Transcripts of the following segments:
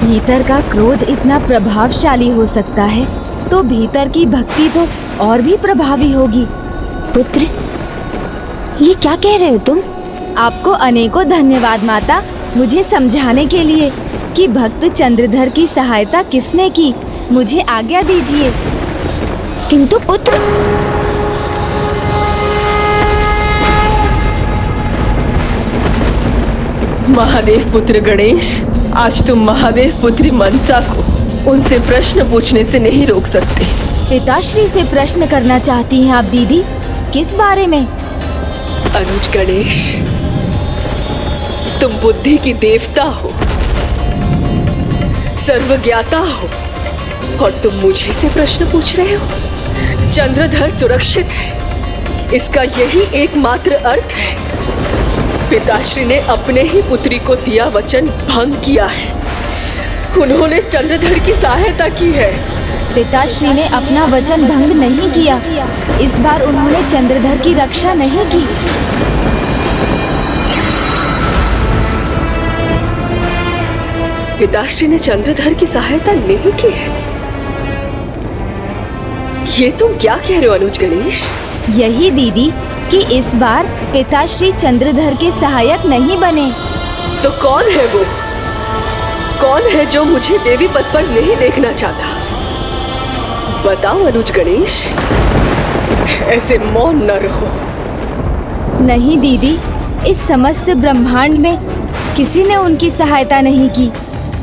भीतर का क्रोध इतना प्रभावशाली हो सकता है तो भीतर की भक्ति तो और भी प्रभावी होगी। पुत्र, ये क्या कह रहे हो तुम? आपको अनेकों धन्यवाद माता, मुझे समझाने के लिए कि भक्त चंद्रधर की सहायता किसने की। मुझे आज्ञा दीजिए। किंतु पुत्र, महादेव पुत्र गणेश, आज तुम महादेव पुत्री मनसा को उनसे प्रश्न पूछने से नहीं रोक सकते। पिताश्री से प्रश्न करना चाहती हैं आप दीदी? किस बारे में? अनुज गणेश, तुम बुद्धि की देवता हो, सर्वज्ञाता हो, और तुम मुझे से प्रश्न पूछ रहे हो। चंद्रधर सुरक्षित है, इसका यही एकमात्र अर्थ है। पिताश्री ने अपने ही पुत्री को दिया वचन भंग किया है। उन्होंने चंद्रधर की सहायता की है। पिताश्री ने अपना वचन भंग नहीं किया। इस बार उन्होंने चंद्रधर की रक्षा नहीं की। पिताश्री ने चंद्रधर की सहायता नहीं की है? ये तुम क्या कह रहे हो अनुज गणेश? यही दीदी कि इस बार पिताश्री चंद्रधर के सहायक नहीं बने। तो कौन है वो? कौन है जो मुझे देवी पद पर नहीं देखना चाहता? बताओ अनुज गणेश, ऐसे मौन न रहो। नहीं दीदी, इस समस्त ब्रह्मांड में किसी ने उनकी सहायता नहीं की।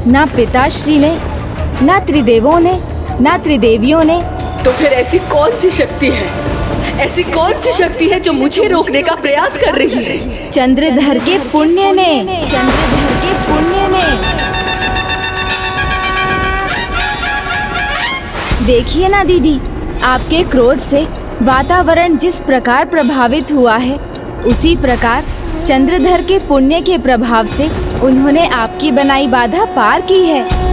ना पिताश्री ने, ना त्रिदेवों ने, ना त्रिदेवियों ने। तो फिर ऐसी कौन सी शक्ति है? ऐसी कौन सी शक्ति है जो मुझे रोकने का प्रयास कर रही है? चंद्रधर के पुण्य ने, चंद्रधर के पुण्य ने। देखिए ना दीदी, आपके क्रोध से वातावरण जिस प्रकार प्रभावित हुआ है, उसी प्रकार चंद्रधर के पुण्य के प्रभाव से उन्होंने आपकी बनाई बाधा पार की है।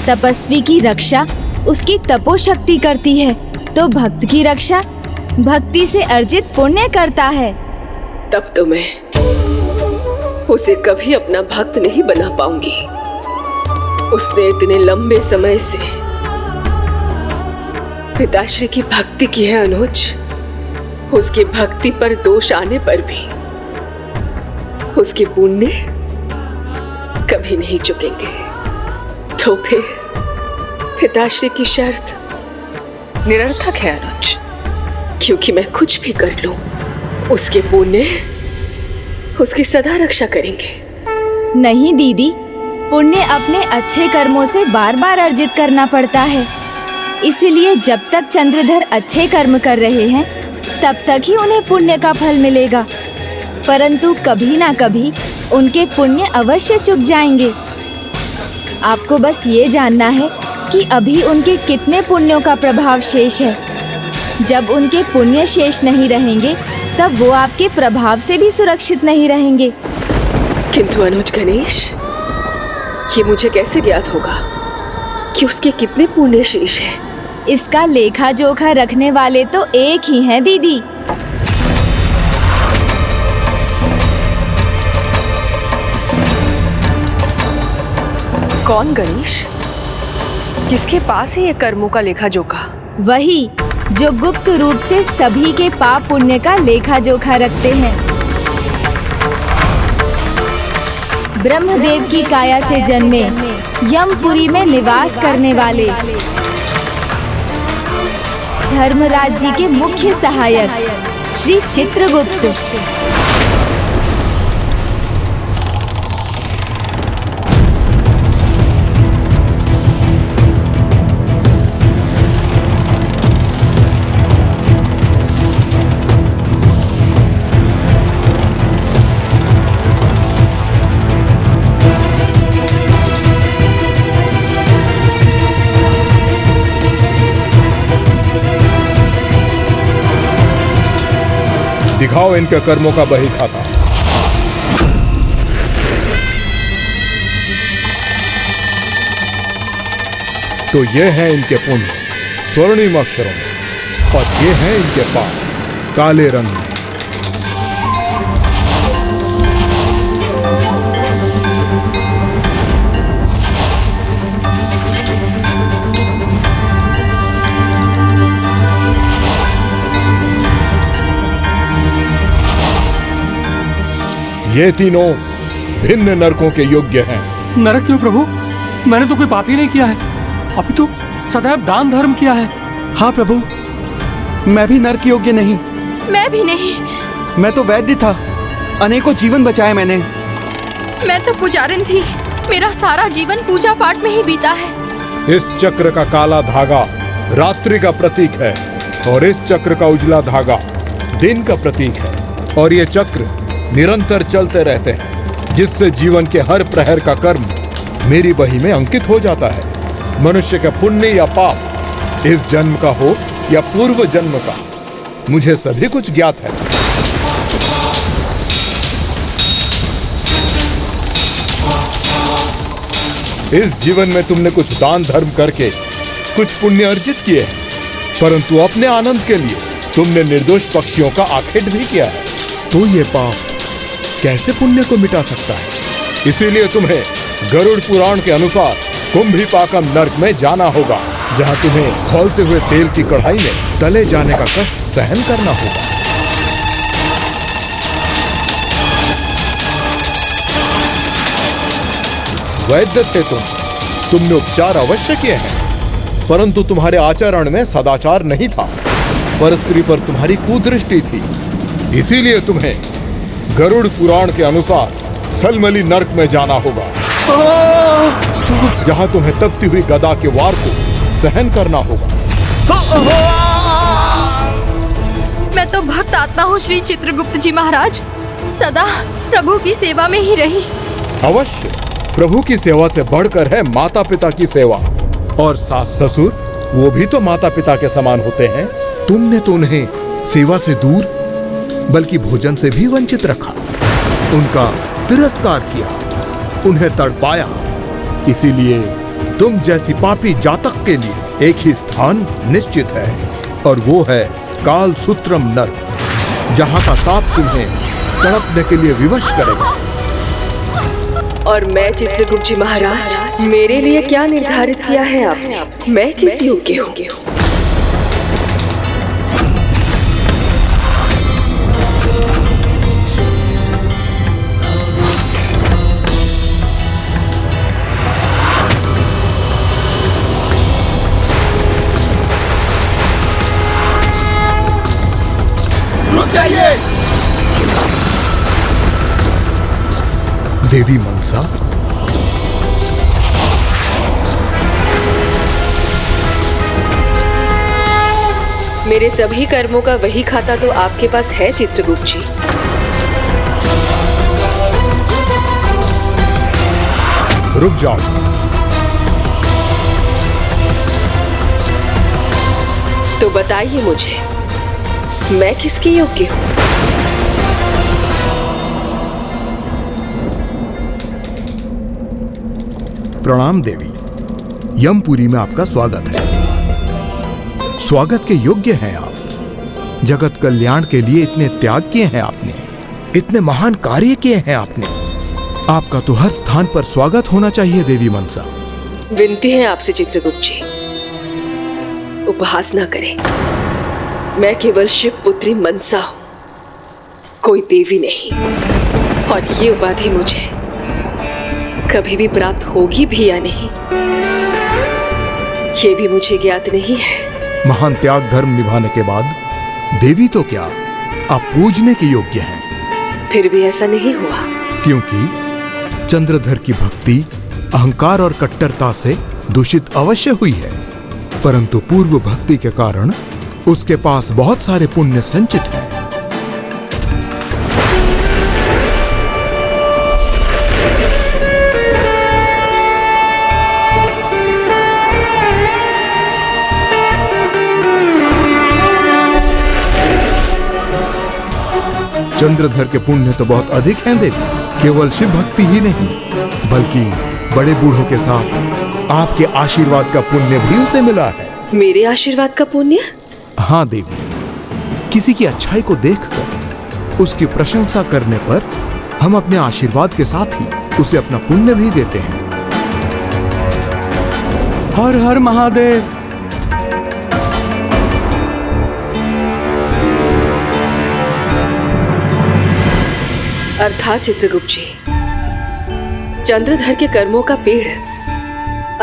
तपस्वी की रक्षा उसकी तपोशक्ति करती है, तो भक्त की रक्षा भक्ति से अर्जित पुण्य करता है। तब तो मैं उसे कभी अपना भक्त नहीं बना पाऊंगी। उसने इतने लंबे समय से पिताश्री की भक्ति की है अनुज। उसकी भक्ति पर दोष आने पर भी उसके पुण्य कभी नहीं चुकेंगे। तो फिर पिताश्री की शर्त निरर्थक है अनुज, क्योंकि मैं कुछ भी कर लूं, उसके पुण्य उसकी सदा रक्षा करेंगे। नहीं दीदी, पुण्य अपने अच्छे कर्मों से बार बार अर्जित करना पड़ता है। इसलिए जब तक चंद्रधर अच्छे कर्म कर रहे हैं, तब तक ही उन्हें पुण्य का फल मिलेगा। परंतु कभी ना कभी उनके पुण्य अवश्य चुक जाएंगे। आपको बस ये जानना है कि अभी उनके कितने पुण्यों का प्रभाव शेष है। जब उनके पुण्य शेष नहीं रहेंगे, तब वो आपके प्रभाव से भी सुरक्षित नहीं रहेंगे। किंतु अनुज गणेश, ये मुझे कैसे ज्ञात होगा कि उसके कितने पुण्य शेष हैं? इसका लेखा जोखा रखने वाले तो एक ही हैं दीदी। कौन गणेश? किसके पास है ये कर्मों का लेखा जोखा? वही जो गुप्त रूप से सभी के पाप पुण्य का लेखा जोखा रखते हैं। ब्रह्मदेव की काया से जन्मे, यमपुरी में निवास करने वाले धर्मराज जी के मुख्य सहायक श्री चित्रगुप्त। दिखाओ इनके कर्मों का बही खाता। तो ये हैं इनके पुण्य स्वर्णिम अक्षरों में, और ये हैं इनके पाप काले रंग में। ये तीनों भिन्न नरकों के योग्य हैं। नरक क्यों प्रभु? मैंने तो कोई पाप ही नहीं किया है, अभी तो सदैव दान धर्म किया है। हाँ प्रभु, मैं भी नरक योग्य नहीं। मैं भी नहीं। मैं तो वैद्य था, अनेकों जीवन बचाए मैंने। मैं तो पुजारिन थी, मेरा सारा जीवन पूजा पाठ में ही बीता है। इस चक्र का काला धागा रात्रि का प्रतीक है, और इस चक्र का उजला धागा दिन का प्रतीक है। और ये चक्र निरंतर चलते रहते हैं, जिससे जीवन के हर प्रहर का कर्म मेरी बही में अंकित हो जाता है। मनुष्य का पुण्य या पाप इस जन्म का हो या पूर्व जन्म का, मुझे सभी कुछ ज्ञात है। इस जीवन में तुमने कुछ दान धर्म करके कुछ पुण्य अर्जित किए हैं, परंतु अपने आनंद के लिए तुमने निर्दोष पक्षियों का आखेट भी किया है। तो ये पाप कैसे पुण्य को मिटा सकता है? इसीलिए तुम्हें गरुड़ पुराण के अनुसार कुंभीपाकम नर्क में जाना होगा, जहां तुम्हें खौलते हुए तेल की कढ़ाई में तले जाने का कष्ट सहन करना होगा। वैद्य थे तुमने उपचार अवश्य किए हैं, परंतु तुम्हारे आचरण में सदाचार नहीं था। परस्त्री पर तुम्हारी कुदृष्टि थी, इसीलिए तुम्हें गरुड़ पुराण के अनुसार सलमली नर्क में जाना होगा, जहां तुम्हें तपती हुई गदा के वार को सहन करना होगा। मैं तो भक्त आत्मा हूँ श्री चित्रगुप्त जी महाराज, सदा प्रभु की सेवा में ही रही। अवश्य, प्रभु की सेवा से बढ़कर है माता पिता की सेवा, और सास ससुर वो भी तो माता पिता के समान होते हैं। तुमने तो उन्हें सेवा से दूर बल्कि भोजन से भी वंचित रखा, उनका तिरस्कार किया, उन्हें तड़पाया। इसीलिए तुम जैसी पापी जातक के लिए एक ही स्थान निश्चित है, और वो है काल सूत्रम नर्क, जहां का ताप तुम्हें तड़पने के लिए विवश करेगा। और मैं चित्रगुप्त जी महाराज, मेरे लिए क्या निर्धारित किया है आपने? मैं किस योग्य हूँ? देवी मनसा, मेरे सभी कर्मों का वही खाता तो आपके पास है चित्रगुप्त जी। रुक जाओ। तो बताइए मुझे, मैं किसके योग्य हूँ? प्रणाम देवी, यमपुरी में आपका स्वागत है। स्वागत के योग्य हैं आप। जगत कल्याण के लिए इतने त्याग किए हैं आपने, इतने महान कार्य किए हैं आपने। आपका तो हर स्थान पर स्वागत होना चाहिए देवी मनसा। विनती है आपसे चित्रगुप्त जी, उपहास ना करें। मैं केवल शिव पुत्री मनसा हूं, कोई देवी नहीं। और ये उपाधि मुझे कभी भी प्राप्त होगी भी या नहीं, ये भी मुझे ज्ञात नहीं है। महान त्याग धर्म निभाने के बाद देवी तो क्या, आप पूजने के योग्य हैं। फिर भी ऐसा नहीं हुआ, क्योंकि चंद्रधर की भक्ति अहंकार और कट्टरता से दूषित अवश्य हुई है, परंतु पूर्व भक्ति के कारण उसके पास बहुत सारे पुण्य संचित हैं। चंद्रधर के पुण्य तो बहुत अधिक हैं देवी। केवल शिव भक्ति ही नहीं, बल्कि बड़े बूढ़ों के साथ आपके आशीर्वाद का पुण्य भी उसे मिला है। मेरे आशीर्वाद का पुण्य? हाँ देवी, किसी की अच्छाई को देखकर उसकी प्रशंसा करने पर हम अपने आशीर्वाद के साथ ही उसे अपना पुण्य भी देते हैं। हर हर महादेव। अर्थात चित्रगुप्त जी, चंद्रधर के कर्मों का पेड़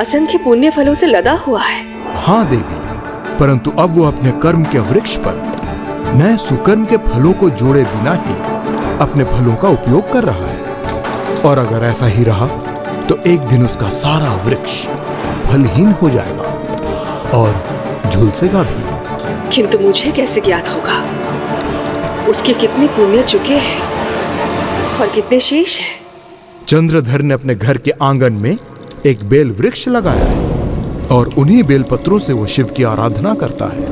असंख्य पुण्य फलों से लदा हुआ है। हाँ देवी, परंतु अब वो अपने कर्म के वृक्ष पर नए सुकर्म के फलों को जोड़े बिना ही अपने फलों का उपयोग कर रहा है। और अगर ऐसा ही रहा तो एक दिन उसका सारा वृक्ष फलहीन हो जाएगा और झुलसेगा भी। किंतु मुझे कैसे ज्ञात होगा उसके कितने पुण्य चुके हैं और कितने शेष हैं? चंद्रधर ने अपने घर के आंगन में एक बेल वृक्ष लगाया है और उन्हीं बेल पत्रों से वो शिव की आराधना करता है।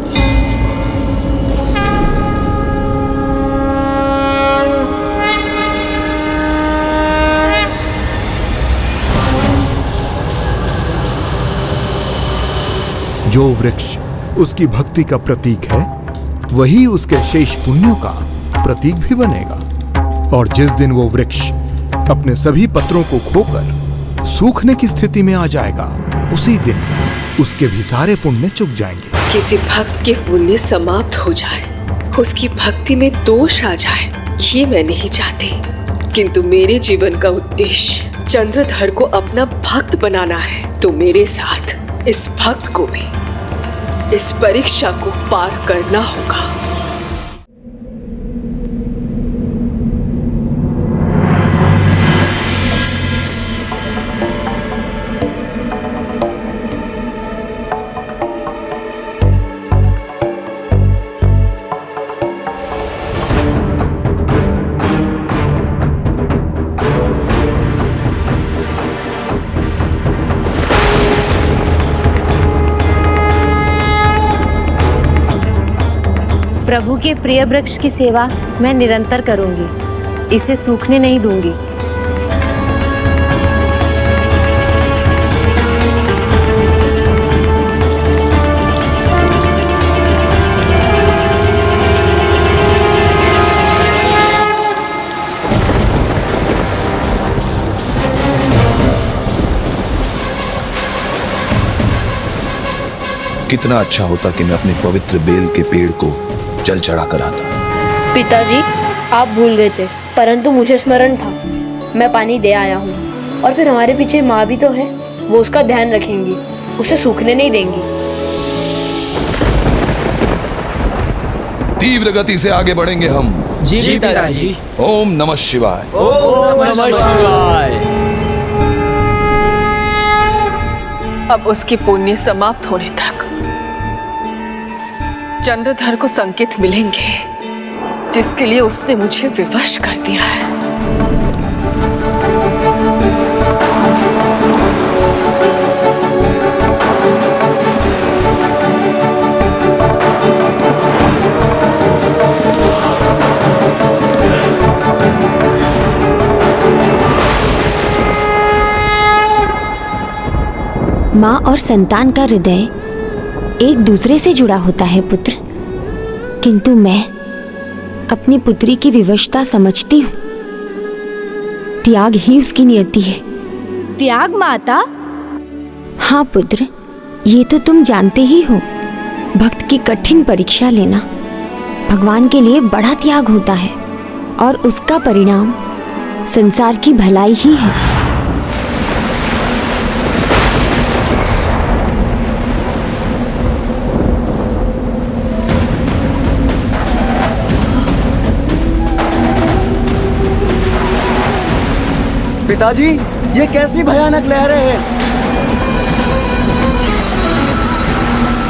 जो वृक्ष उसकी भक्ति का प्रतीक है, वही उसके शेष पुण्यों का प्रतीक भी बनेगा। और जिस दिन वो वृक्ष अपने सभी पत्रों को खोकर सूखने की स्थिति में आ जाएगा, उसी दिन उसके भी सारे पुण्य चुक जाएंगे। किसी भक्त के पुण्य समाप्त हो जाए, उसकी भक्ति में दोष आ जाए, ये मैं नहीं चाहती। किंतु मेरे जीवन का उद्देश्य चंद्रधर को अपना भक्त बनाना है, तो मेरे साथ इस भक्त को भी इस परीक्षा को पार करना होगा। प्रभु के प्रिय वृक्ष की सेवा मैं निरंतर करूंगी, इसे सूखने नहीं दूंगी। कितना अच्छा होता कि मैं अपने पवित्र बेल के पेड़ को जल चढ़ा कर आता। पिताजी, आप भूल गए थे, परंतु मुझे स्मरण था। मैं पानी दे आया हूँ। और फिर हमारे पीछे माँ भी तो है, वो उसका ध्यान रखेंगी, उसे सूखने नहीं देंगी। तीव्र गति से आगे बढ़ेंगे हम। जी पिताजी। ओम नमः शिवाय। ओम नमः शिवाय। अब उसके पुण्य समाप्त होने तक चंद्रधर को संकेत मिलेंगे, जिसके लिए उसने मुझे विवश कर दिया है। माँ और संतान का हृदय एक दूसरे से जुड़ा होता है पुत्र, किंतु मैं अपनी पुत्री की विवशता समझती हूँ। त्याग ही उसकी नियति है। त्याग माता? हाँ पुत्र, ये तो तुम जानते ही हो। भक्त की कठिन परीक्षा लेना भगवान के लिए बड़ा त्याग होता है और उसका परिणाम संसार की भलाई ही है। पिताजी, ये कैसी भयानक लहरें हैं।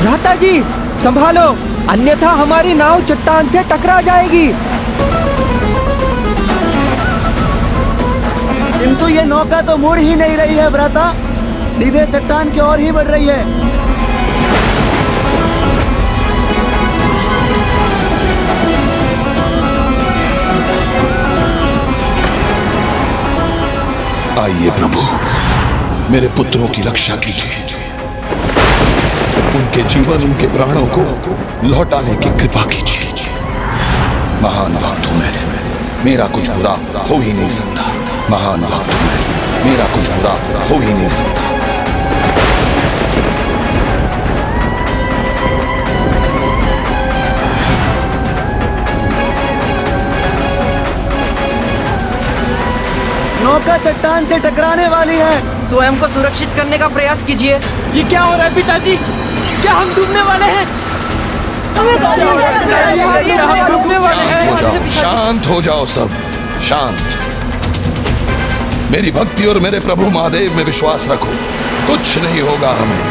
भ्राता जी, संभालो, अन्यथा हमारी नाव चट्टान से टकरा जाएगी। किंतु ये नौका तो मुड़ ही नहीं रही है भ्राता, सीधे चट्टान की ओर ही बढ़ रही है। आइए प्रभु, मेरे पुत्रों की रक्षा कीजिए, उनके जीवन, उनके प्राणों को लौटाने की कृपा कीजिए। महान भक्त हूं मैं, मेरा कुछ बुरा हो ही नहीं सकता। महान भक्त हूं मैं, मेरा कुछ बुरा हो ही नहीं सकता। नौका चट्टान से टकराने वाली है। स्वयं को सुरक्षित करने का प्रयास कीजिए। ये क्या हो रहा है पिताजी? क्या हम डूबने वाले हैं? डूबने वाले हैं। शांत हो जाओ सब, शांत। मेरी भक्ति और मेरे प्रभु महादेव में विश्वास रखो, कुछ नहीं होगा हमें।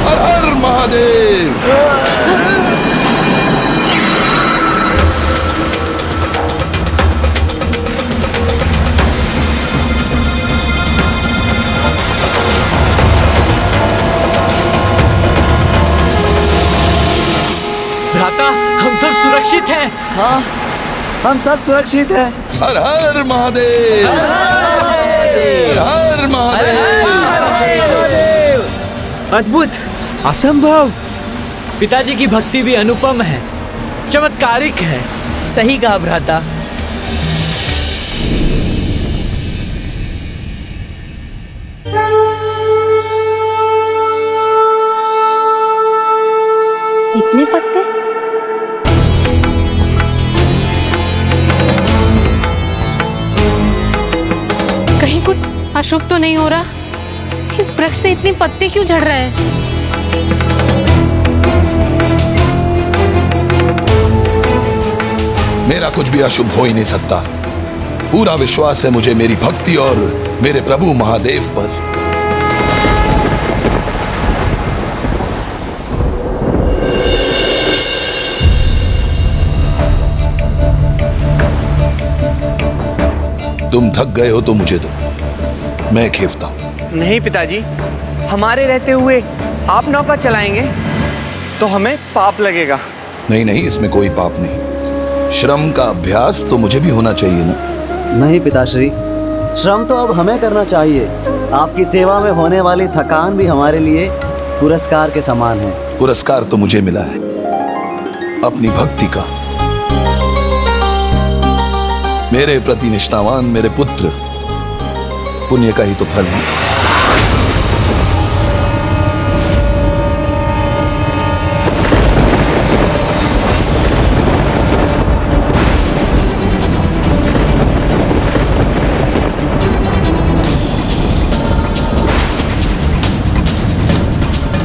हर हर महादेव। भ्राता, हम सब सुरक्षित हैं। हाँ, हम सब सुरक्षित हैं। हर हर महादेव। हर हर महादेव। अद्भुत, असंभव। पिताजी की भक्ति भी अनुपम है, चमत्कारिक है। सही कहा भ्राता। इतने पत्ते? कहीं कुछ अशुभ तो नहीं हो रहा? इस वृक्ष से इतने पत्ते क्यों झड़ रहे हैं? मेरा कुछ भी अशुभ हो ही नहीं सकता। पूरा विश्वास है मुझे मेरी भक्ति और मेरे प्रभु महादेव पर। तुम थक गए हो तो मुझे दो, मैं खेवता हूं। नहीं पिताजी, हमारे रहते हुए आप नौका चलाएंगे तो हमें पाप लगेगा। नहीं नहीं, इसमें कोई पाप नहीं। श्रम का अभ्यास तो मुझे भी होना चाहिए ना। नहीं पिताश्री, श्रम तो अब हमें करना चाहिए। आपकी सेवा में होने वाली थकान भी हमारे लिए पुरस्कार के समान है। पुरस्कार तो मुझे मिला है अपनी भक्ति का। मेरे प्रति निष्ठावान मेरे पुत्र पुण्य का ही तो फल है।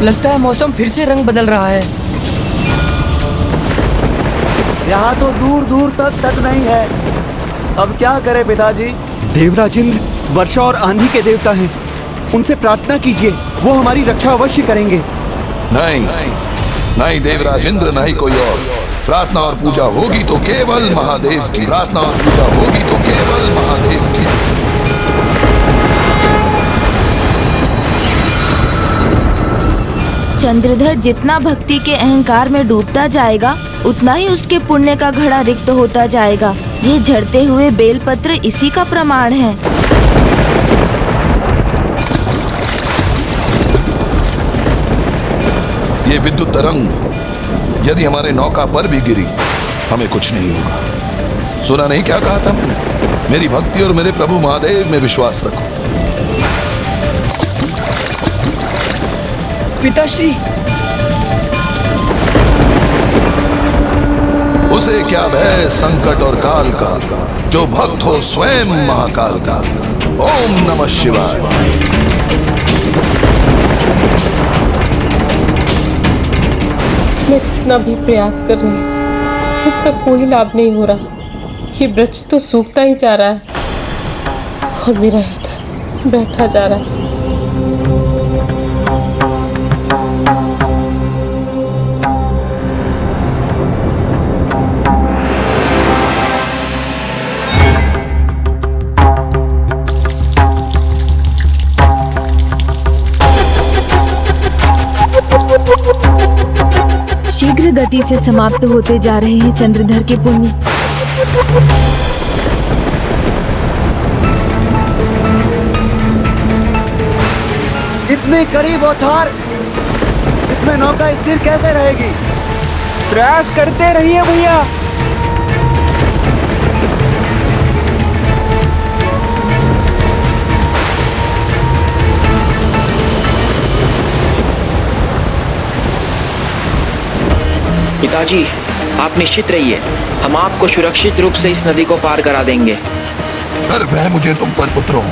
लगता है मौसम फिर से रंग बदल रहा है। यहाँ तो दूर दूर तक नहीं है। अब क्या करें पिताजी? देवराज इंद्र वर्षा और आंधी के देवता हैं। उनसे प्रार्थना कीजिए, वो हमारी रक्षा अवश्य करेंगे। नहीं नहीं देवराज इंद्र, नहीं कोई और। प्रार्थना और पूजा होगी तो केवल महादेव की। प्रार्थना और पूजा होगी तो केवल महादेव की। चंद्रधर जितना भक्ति के अहंकार में डूबता जाएगा, उतना ही उसके पुण्य का घड़ा रिक्त होता जाएगा। ये झड़ते हुए बेलपत्र इसी का प्रमाण है। ये विद्युत तरंग यदि हमारे नौका पर भी गिरी, हमें कुछ नहीं होगा। सुना नहीं क्या कहा था मैंने? मेरी भक्ति और मेरे प्रभु महादेव में विश्वास रखो। पिताश्री, उसे क्या भय संकट और काल का, जो भक्त हो स्वयं महाकाल का। ओम नमः शिवाय। मैं जितना भी प्रयास कर रही हूँ, उसका कोई लाभ नहीं हो रहा। ये वृक्ष तो सूखता ही जा रहा है और मेरा हृदय बैठा जा रहा है। शीघ्र गति से समाप्त होते जा रहे हैं चंद्रधर के पुण्य। इतनी कड़ी बौछार, इसमें नौका स्थिर कैसे रहेगी? प्रयास करते रहिए भैया। पिताजी, आप निश्चित रहिए, हम आपको सुरक्षित रूप से इस नदी को पार करा देंगे। गर्व है मुझे तुम पर पुत्रों।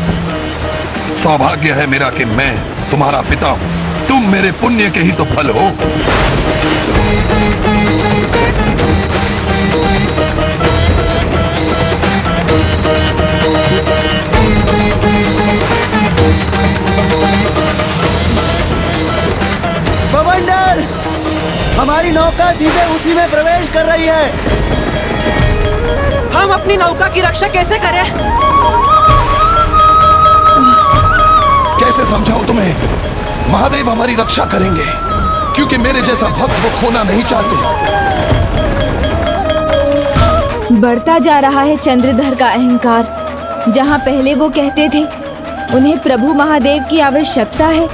सौभाग्य है मेरा कि मैं तुम्हारा पिता हूँ। तुम मेरे पुण्य के ही तो फल हो। बवंडर, हमारी नौका सीधे उसी में प्रवेश कर रही है। हम अपनी नौका की रक्षा कैसे करें? कैसे समझाऊं तुम्हें? महादेव हमारी रक्षा करेंगे, क्योंकि मेरे जैसा भक्त वो खोना नहीं चाहते। बढ़ता जा रहा है चंद्रधर का अहंकार। जहाँ पहले वो कहते थे उन्हें प्रभु महादेव की आवश्यकता है,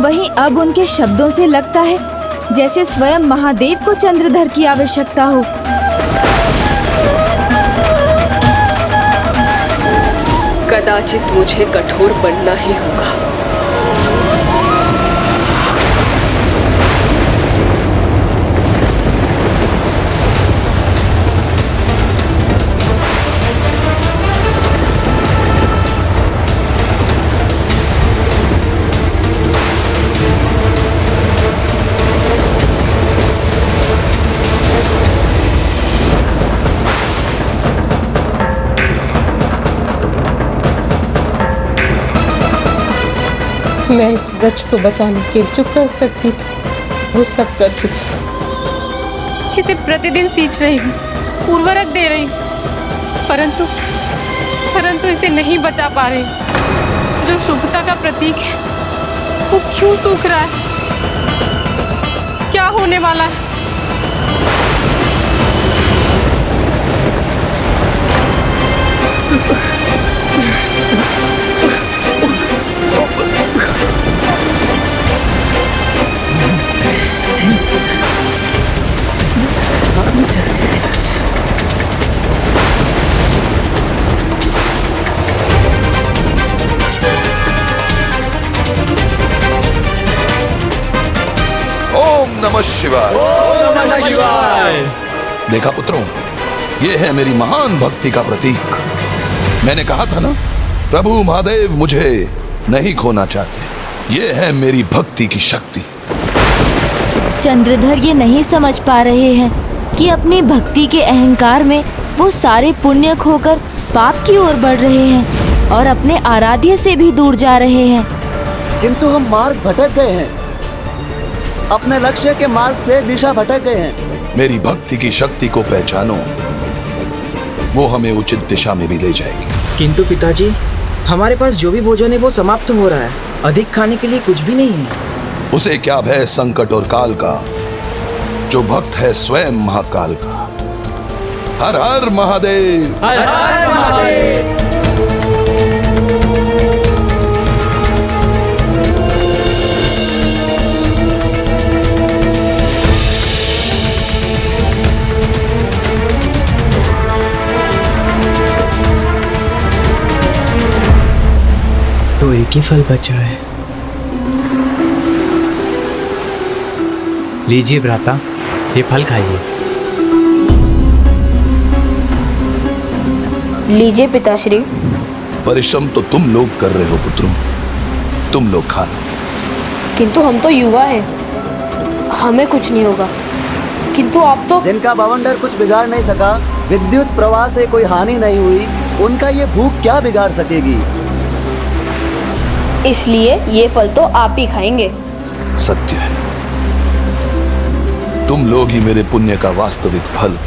वहीं अब उनके शब्दों से लगता है जैसे स्वयं महादेव को चंद्रधर की आवश्यकता हो। कदाचित मुझे कठोर बनना ही होगा। मैं इस वृक्ष को बचाने के लिए जो कर सकती थी वो सब कर चुकी। इसे प्रतिदिन सींच रही हूँ, उर्वरक दे रही हूँ, परंतु इसे नहीं बचा पा रही। जो शुभता का प्रतीक है वो क्यों सूख रहा है? क्या होने वाला है? ओम नमः शिवाय। ओम नमः शिवाय। देखा पुत्रों, ये है मेरी महान भक्ति का प्रतीक। मैंने कहा था ना, प्रभु महादेव मुझे नहीं खोना चाहते। ये है मेरी भक्ति की शक्ति। चंद्रधर ये नहीं समझ पा रहे हैं कि अपनी भक्ति के अहंकार में वो सारे पुण्य खोकर पाप की ओर बढ़ रहे हैं और अपने आराध्य से भी दूर जा रहे हैं। किंतु हम मार्ग भटक गए हैं, अपने लक्ष्य के मार्ग से दिशा भटक गए हैं। मेरी भक्ति की शक्ति को पहचानो, वो हमें उचित दिशा में भी ले जाएगी। किंतु पिताजी, हमारे पास जो भी भोजन है वो समाप्त हो रहा है। अधिक खाने के लिए कुछ भी नहीं है। उसे क्या भय संकट और काल का, जो भक्त है स्वयं महाकाल का। हर हर महादेव। हर हर महादेव। तो एक ही फल बचा है। लीजिए भ्राता, ये फल खाइए। लीजिए पिताश्री। परिश्रम तो तुम लोग कर रहे हो पुत्रों, तुम लोग खा लो। किंतु हम तो युवा हैं, हमें कुछ नहीं होगा। किंतु आप तो। जिनका बवंडर कुछ बिगाड़ नहीं सका, विद्युत प्रवाह से कोई हानि नहीं हुई, उनका ये भूख क्या बिगाड़ सकेगी? इसलिए ये फल तो आप ही खाएंगे। सत्य है, तुम लोग ही मेरे पुण्य का वास्तविक फल।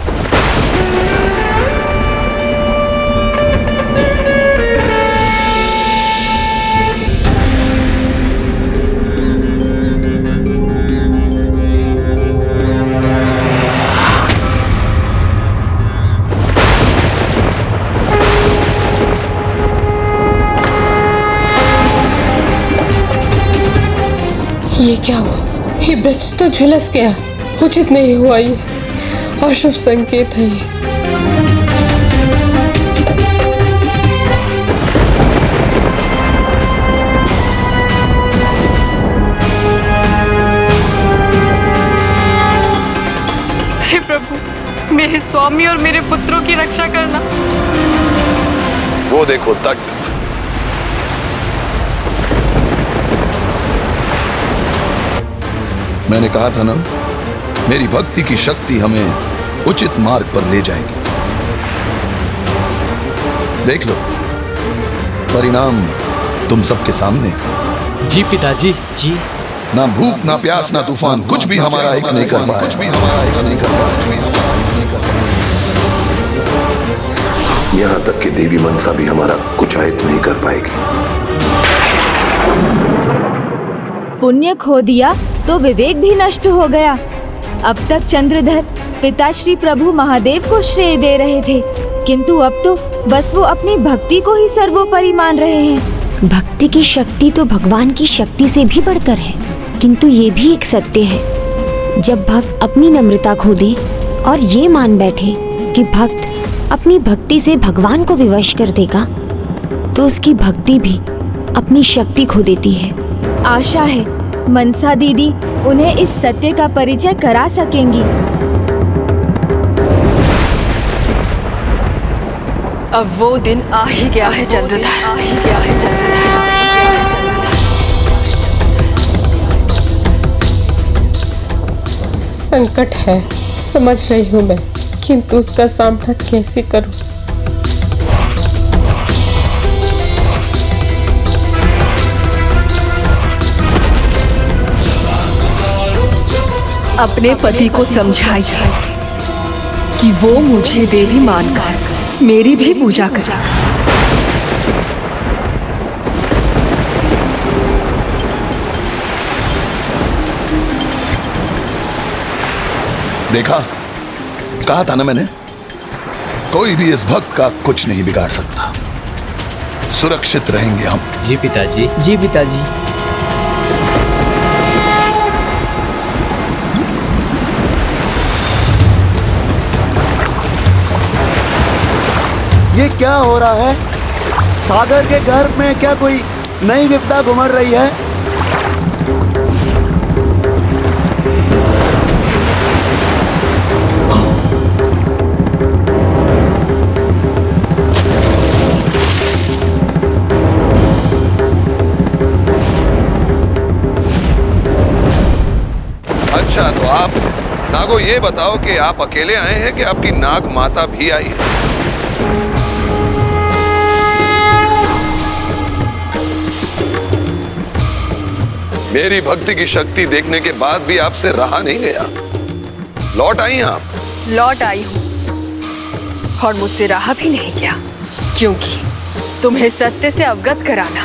ये क्या हुआ? ये ब्रज तो झुलस गया। उचित नहीं हुआ, ये अशुभ संकेत है ये। हे प्रभु, मेरे स्वामी और मेरे पुत्रों की रक्षा करना। वो देखो तट। मैंने कहा था ना, मेरी भक्ति की शक्ति हमें उचित मार्ग पर ले जाएगी। देख लो, परिणाम तुम सबके सामने। जी पिताजी जी। ना भूख ना प्यास ना तूफान कुछ भी हमारा हित नहीं कर पाया। कुछ भी हमारा हित नहीं कर पाया। यहाँ तक कि देवी मनसा भी हमारा कुछ हित नहीं कर पाएगी। पुण्य खो दिया तो विवेक भी नष्ट हो गया। अब तक चंद्रधर पिता श्री प्रभु महादेव को श्रेय दे रहे थे, किंतु अब तो बस वो अपनी भक्ति को ही सर्वोपरि मान रहे हैं। भक्ति की शक्ति तो भगवान की शक्ति से भी बढ़कर है, किंतु ये भी एक सत्य है, जब भक्त अपनी नम्रता खो दे और ये मान बैठे कि भक्त अपनी भक्ति से भगवान को विवश कर देगा, तो उसकी भक्ति भी अपनी शक्ति खो देती है। आशा है मनसा दीदी उन्हें इस सत्य का परिचय करा सकेंगी। अब वो दिन आ ही गया है चंद्रधर। संकट है, समझ रही हूँ मैं, किंतु उसका सामना कैसे करूँ? अपने पति को समझाइए कि वो मुझे देवी मानकर मेरी भी पूजा करे। देखा, कहा था ना मैंने, कोई भी इस भक्त का कुछ नहीं बिगाड़ सकता। सुरक्षित रहेंगे हम। जी पिताजी। जी पिताजी। ये क्या हो रहा है? सागर के घर में क्या कोई नई विपदा घुमड़ रही है? अच्छा, तो आप नागो ये बताओ कि आप अकेले आए हैं कि आपकी नाग माता भी आई है? मेरी भक्ति की शक्ति देखने के बाद भी आपसे रहा नहीं गया। लौट आई आप? लौट आई हूँ और मुझसे रहा भी नहीं गया, क्योंकि तुम्हें सत्य से अवगत कराना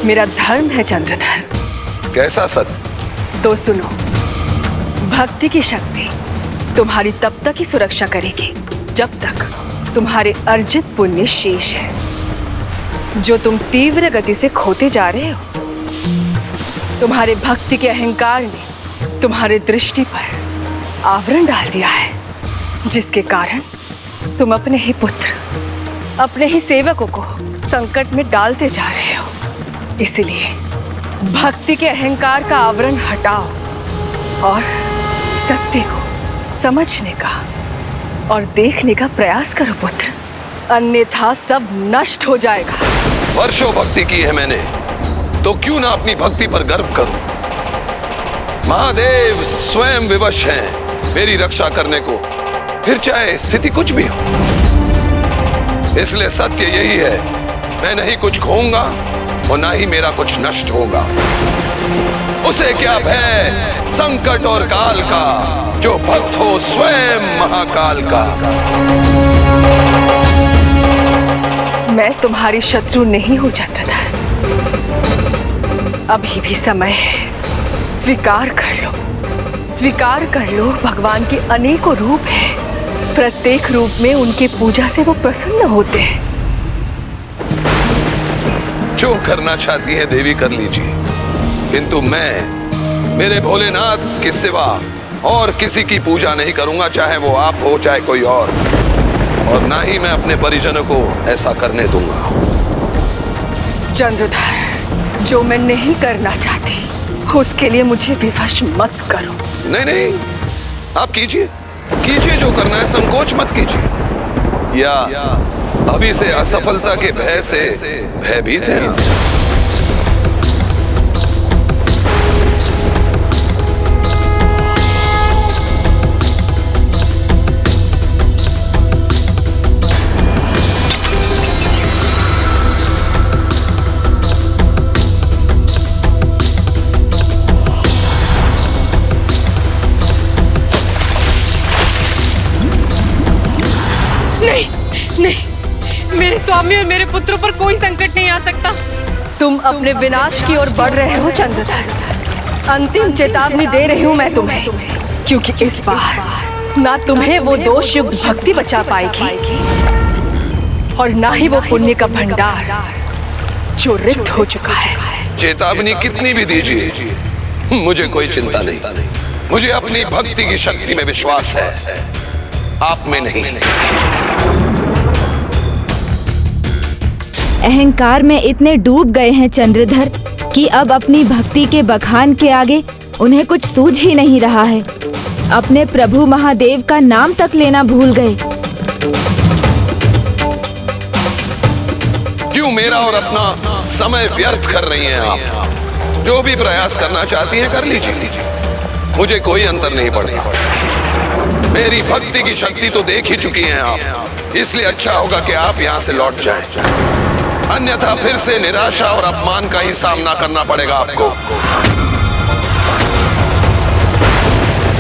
मेरा धर्म है चंद्रधर। कैसा सत्य? तो सुनो, भक्ति की शक्ति तुम्हारी तब तक ही सुरक्षा करेगी जब तक तुम्हारे अर्जित पुण्य शेष है, जो तुम तीव्र गति से खोते जा रहे हो। तुम्हारे भक्ति के अहंकार ने तुम्हारे दृष्टि पर आवरण डाल दिया है, जिसके कारण तुम अपने ही पुत्र, अपने ही सेवकों को संकट में डालते जा रहे हो। इसलिए भक्ति के अहंकार का आवरण हटाओ और सत्य को समझने का और देखने का प्रयास करो पुत्र, अन्यथा सब नष्ट हो जाएगा। वर्षों भक्ति की है मैंने, तो क्यों ना अपनी भक्ति पर गर्व करूं। महादेव स्वयं विवश हैं मेरी रक्षा करने को, फिर चाहे स्थिति कुछ भी हो। इसलिए सत्य यही है, मैं नहीं कुछ खोऊंगा और ना ही मेरा कुछ नष्ट होगा। उसे क्या भय संकट और काल का, जो भक्त हो स्वयं महाकाल का। मैं तुम्हारी शत्रु नहीं हूं चंद्रधर, अभी भी समय है। स्वीकार कर लो, स्वीकार कर लो, भगवान के अनेकों रूप हैं। प्रत्येक रूप में उनके पूजा से वो प्रसन्न होते हैं। जो करना चाहती है देवी कर लीजिए, किंतु मैं मेरे भोलेनाथ के सिवा और किसी की पूजा नहीं करूंगा, चाहे वो आप हो चाहे कोई और ना ही मैं अपने परिजनों को ऐसा करने दूंगा। चंद्रधर, जो मैं नहीं करना चाहती उसके लिए मुझे विवश मत करो। नहीं नहीं, आप कीजिए कीजिए जो करना है, संकोच मत कीजिए। या अभी से असफलता के भय से भयभीत हैं आप? नहीं, मेरे स्वामी और मेरे पुत्रों पर कोई संकट नहीं आ सकता। तुम अपने विनाश की ओर बढ़ रहे हो चंद्रधर। अंतिम चेतावनी दे रही हूँ मैं तुम्हें, क्योंकि इस बार ना तुम्हें वो दोष युक्त भक्ति बचा पाएगी और ना ही वो पुण्य का भंडार जो रिक्त हो चुका है। चेतावनी कितनी भी दीजिए, मुझे कोई चिंता नहीं। मुझे अपनी भक्ति की शक्ति में विश्वास है, आप में नहीं। अहंकार में इतने डूब गए हैं चंद्रधर कि अब अपनी भक्ति के बखान के आगे उन्हें कुछ सूझ ही नहीं रहा है। अपने प्रभु महादेव का नाम तक लेना भूल गए। क्यों मेरा और अपना समय व्यर्थ कर रही हैं आप? जो भी प्रयास करना चाहती हैं कर लीजिए, मुझे कोई अंतर नहीं पड़ता। मेरी भक्ति की शक्ति तो देख ही चुकी हैं आप, इसलिए अच्छा होगा कि आप यहाँ से लौट जाएं। अन्यथा फिर से निराशा और अपमान का ही सामना करना पड़ेगा आपको।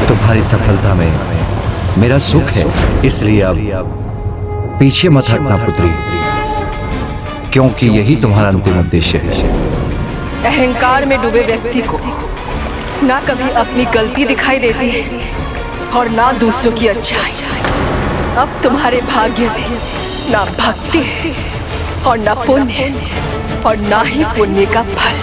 तुम्हारी सफलता में मेरा सुख है, इसलिए अब पीछे मत हटना पुत्री, क्योंकि यही तुम्हारा अंतिम उद्देश्य है। अहंकार में डूबे व्यक्ति को ना कभी अपनी गलती दिखाई देती है और ना दूसरों की अच्छाई। अब तुम्हारे भाग्य में ना भक्ति है और ना पुण्य और ना ही पुण्य का फल।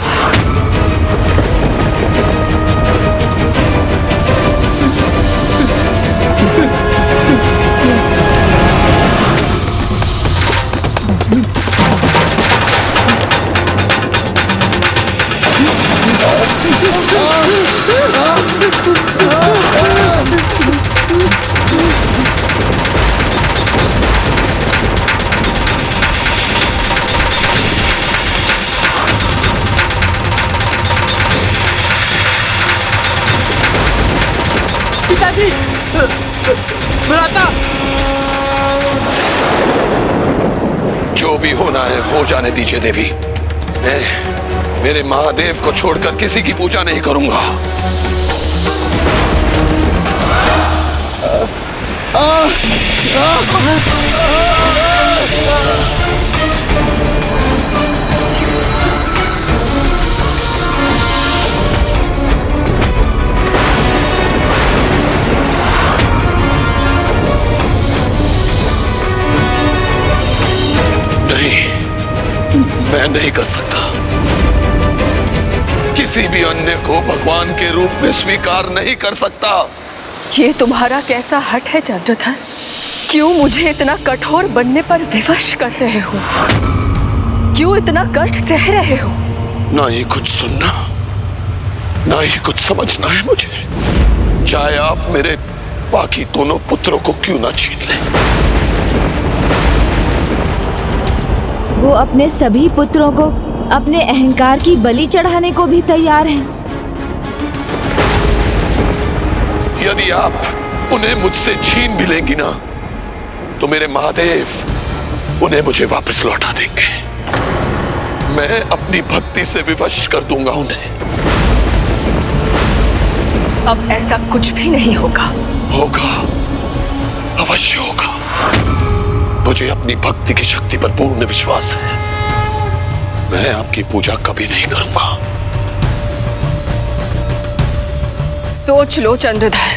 पिताजी, भ्राता, जो भी होना है हो जाने दीजिए देवी। मैं मेरे महादेव को छोड़कर किसी की पूजा नहीं करूंगा। नहीं, मैं नहीं कर सकता। किसी भी अन्य को भगवान के रूप में स्वीकार नहीं कर सकता। ये तुम्हारा कैसा हट है चंद्रधर? क्यों मुझे इतना कठोर बनने पर विवश कर रहे हो? क्यों इतना कष्ट सह रहे हो? ना ही कुछ सुनना, ना ही कुछ समझना है मुझे। चाहे आप मेरे बाकी दोनों पुत्रों को क्यों ना छीन लें। वो अपने सभी पुत्रों को अपने अहंकार की बलि चढ़ाने को भी तैयार हैं। यदि आप उन्हें मुझसे छीन भी लेंगी ना, तो मेरे महादेव उन्हें मुझे वापस लौटा देंगे। मैं अपनी भक्ति से विवश कर दूंगा उन्हें। अब ऐसा कुछ भी नहीं होगा। होगा, अवश्य होगा। मुझे अपनी भक्ति की शक्ति पर पूर्ण विश्वास है। मैं आपकी पूजा कभी नहीं करूंगा। सोच लो चंद्रधर,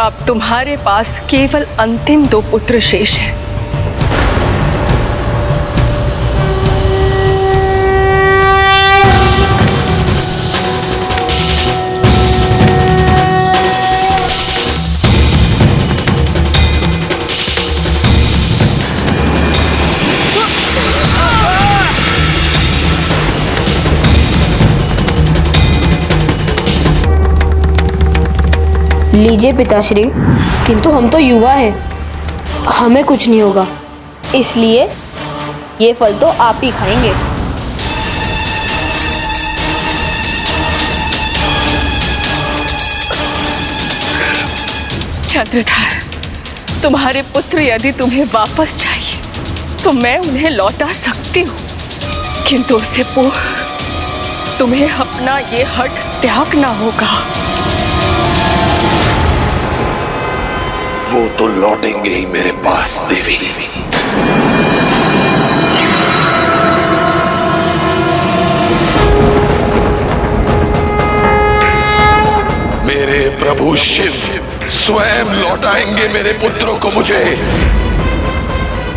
अब तुम्हारे पास केवल अंतिम 2 पुत्र शेष हैं। लीजिए पिताश्री, किंतु हम तो युवा हैं, हमें कुछ नहीं होगा, इसलिए ये फल तो आप ही खाएंगे। चंद्रधर, तुम्हारे पुत्र यदि तुम्हें वापस चाहिए तो मैं उन्हें लौटा सकती हूँ, किंतु उससे पूर्व तुम्हें अपना ये हट त्यागना होगा। वो तो लौटेंगे ही मेरे पास देवी। मेरे प्रभु शिव स्वयं लौटाएंगे मेरे पुत्रों को मुझे,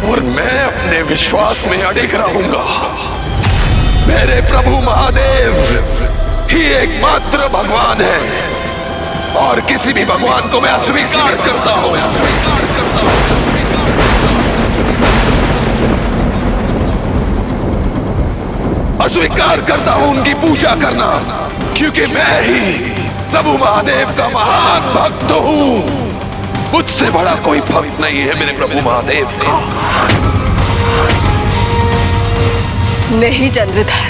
और मैं अपने विश्वास में अडिग रहूंगा। मेरे प्रभु महादेव ही एकमात्र भगवान है, और किसी भी भगवान को मैं अस्वीकार करता हूं। अस्वीकार करता हूं उनकी पूजा करना, क्योंकि मैं ही प्रभु महादेव का महान भक्त हूं। मुझसे बड़ा कोई भक्त नहीं है मेरे प्रभु महादेव का। नहीं चंद्रधर,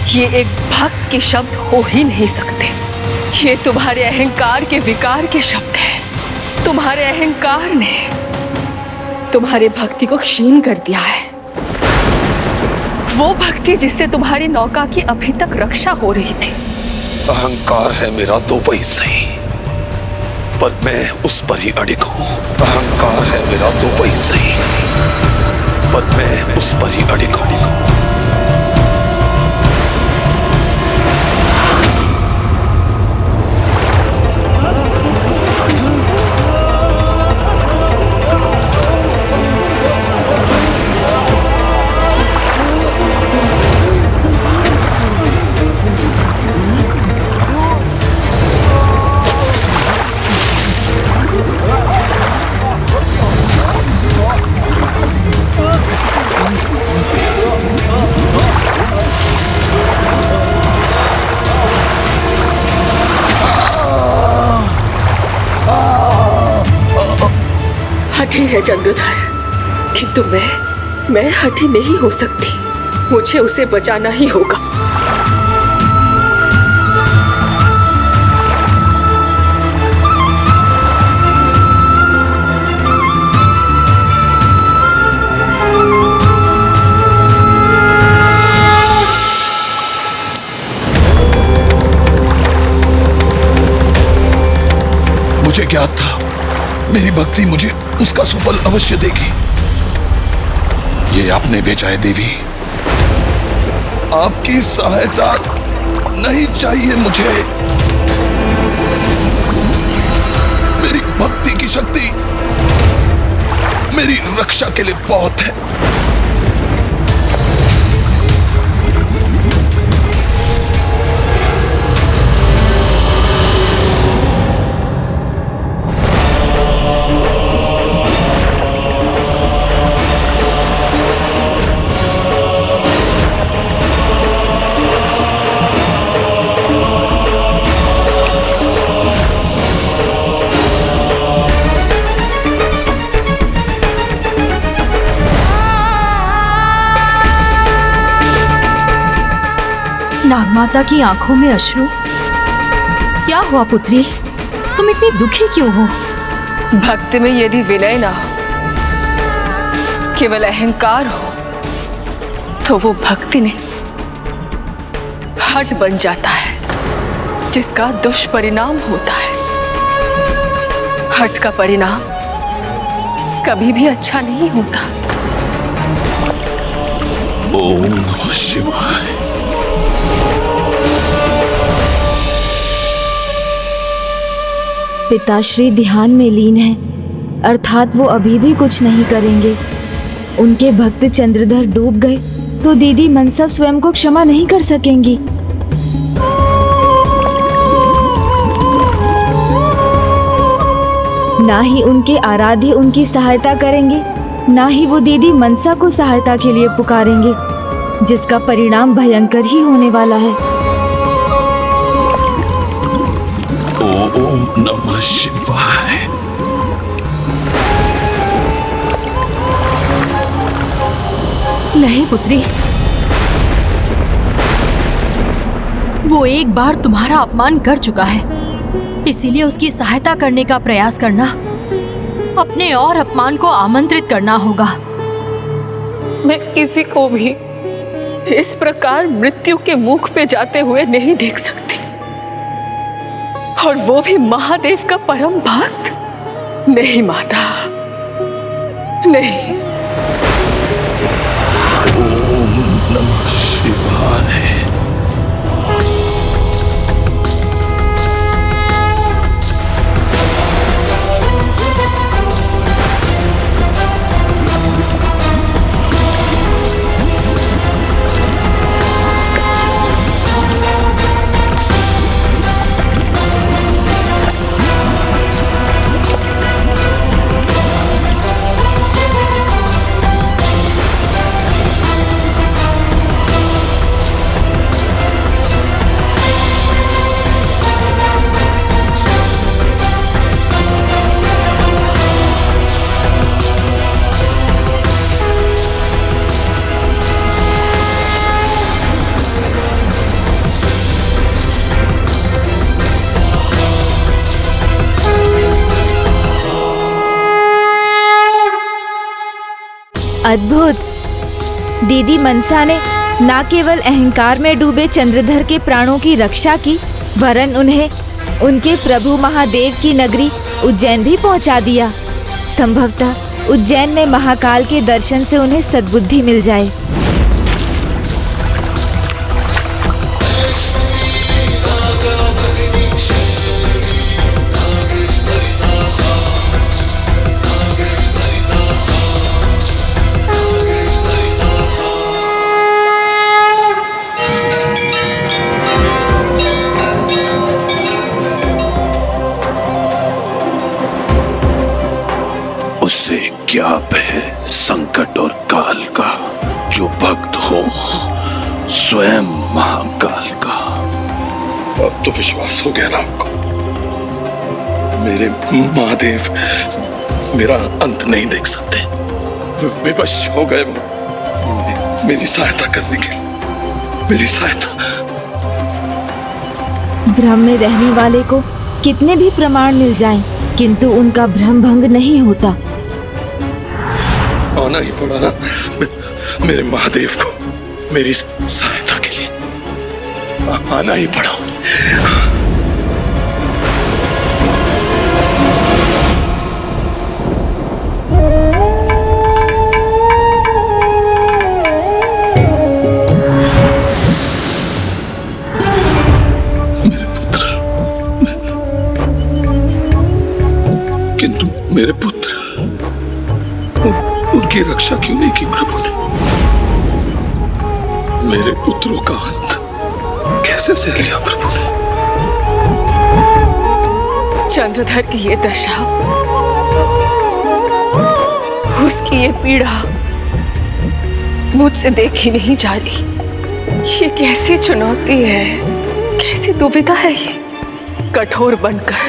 ये एक भक्त के शब्द हो ही नहीं सकते। ये तुम्हारे अहंकार के विकार के शब्द हैं। तुम्हारे अहंकार ने तुम्हारे भक्ति को क्षीण कर दिया है। वो भक्ति जिससे तुम्हारी नौका की अभी तक रक्षा हो रही थी। अहंकार है मेरा तो वही सही, पर मैं उस पर ही अडिग हूं। अहंकार है मेरा तो वही सही, पर मैं उस पर ही अडिग हूं। हठी है चंद्रधर, किंतु मैं हठी नहीं हो सकती। मुझे उसे बचाना ही होगा। मुझे ज्ञात था मेरी भक्ति मुझे उसका सुफल अवश्य देगी। ये आपने भेजा है देवी, आपकी सहायता नहीं चाहिए मुझे। मेरी भक्ति की शक्ति मेरी रक्षा के लिए बहुत है। नागमाता की आंखों में अश्रु। क्या हुआ पुत्री, तुम इतनी दुखी क्यों हो? भक्ति में यदि विनय ना हो, केवल अहंकार हो, तो वो भक्ति नहीं हठ बन जाता है, जिसका दुष्परिणाम होता है। हठ का परिणाम कभी भी अच्छा नहीं होता। ओम नमः शिवाय। पिताश्री ध्यान में लीन है, अर्थात वो अभी भी कुछ नहीं करेंगे। उनके भक्त चंद्रधर डूब गए तो दीदी मनसा स्वयं को क्षमा नहीं कर सकेंगी। ना ही उनके आराध्य उनकी सहायता करेंगे, ना ही वो दीदी मनसा को सहायता के लिए पुकारेंगे, जिसका परिणाम भयंकर ही होने वाला है। ओम नमः शिवाय। नहीं पुत्री, वो एक बार तुम्हारा अपमान कर चुका है, इसीलिए उसकी सहायता करने का प्रयास करना अपने और अपमान को आमंत्रित करना होगा। मैं किसी को भी इस प्रकार मृत्यु के मुख पे जाते हुए नहीं देख सकती, और वो भी महादेव का परम भक्त। नहीं माता, नहीं। ओम नमः शिवाय। अद्भुत! दीदी मनसा ने न केवल अहंकार में डूबे चंद्रधर के प्राणों की रक्षा की, वरन उन्हें उनके प्रभु महादेव की नगरी उज्जैन भी पहुंचा दिया। संभवतः उज्जैन में महाकाल के दर्शन से उन्हें सद्बुद्धि मिल जाए। उसे ज्ञाप है संकट और काल का, जो भक्त हो स्वयं महाकाल का। अब तो विश्वास हो गया ना आपको? मेरे महादेव मेरा अंत नहीं देख सकते, विवश हो गए मेरी सहायता करने के लिए। मेरी सहायता। भ्रम में रहने वाले को कितने भी प्रमाण मिल जाएं, किंतु उनका भ्रम भंग नहीं होता। आना ही पड़ा ना मेरे महादेव को मेरी सहायता के लिए। आना ही पड़ा। मेरे पुत्र, किंतु मेरे पुत्र, उनकी रक्षा क्यों नहीं की प्रभु ने? मेरे पुत्रों का अंत कैसे सह लिया प्रभु ने? चंद्रधर की ये दशा, उसकी ये पीड़ा मुझसे देखी नहीं जा रही। ये कैसी चुनौती है, कैसी दुविधा है ये। कठोर बनकर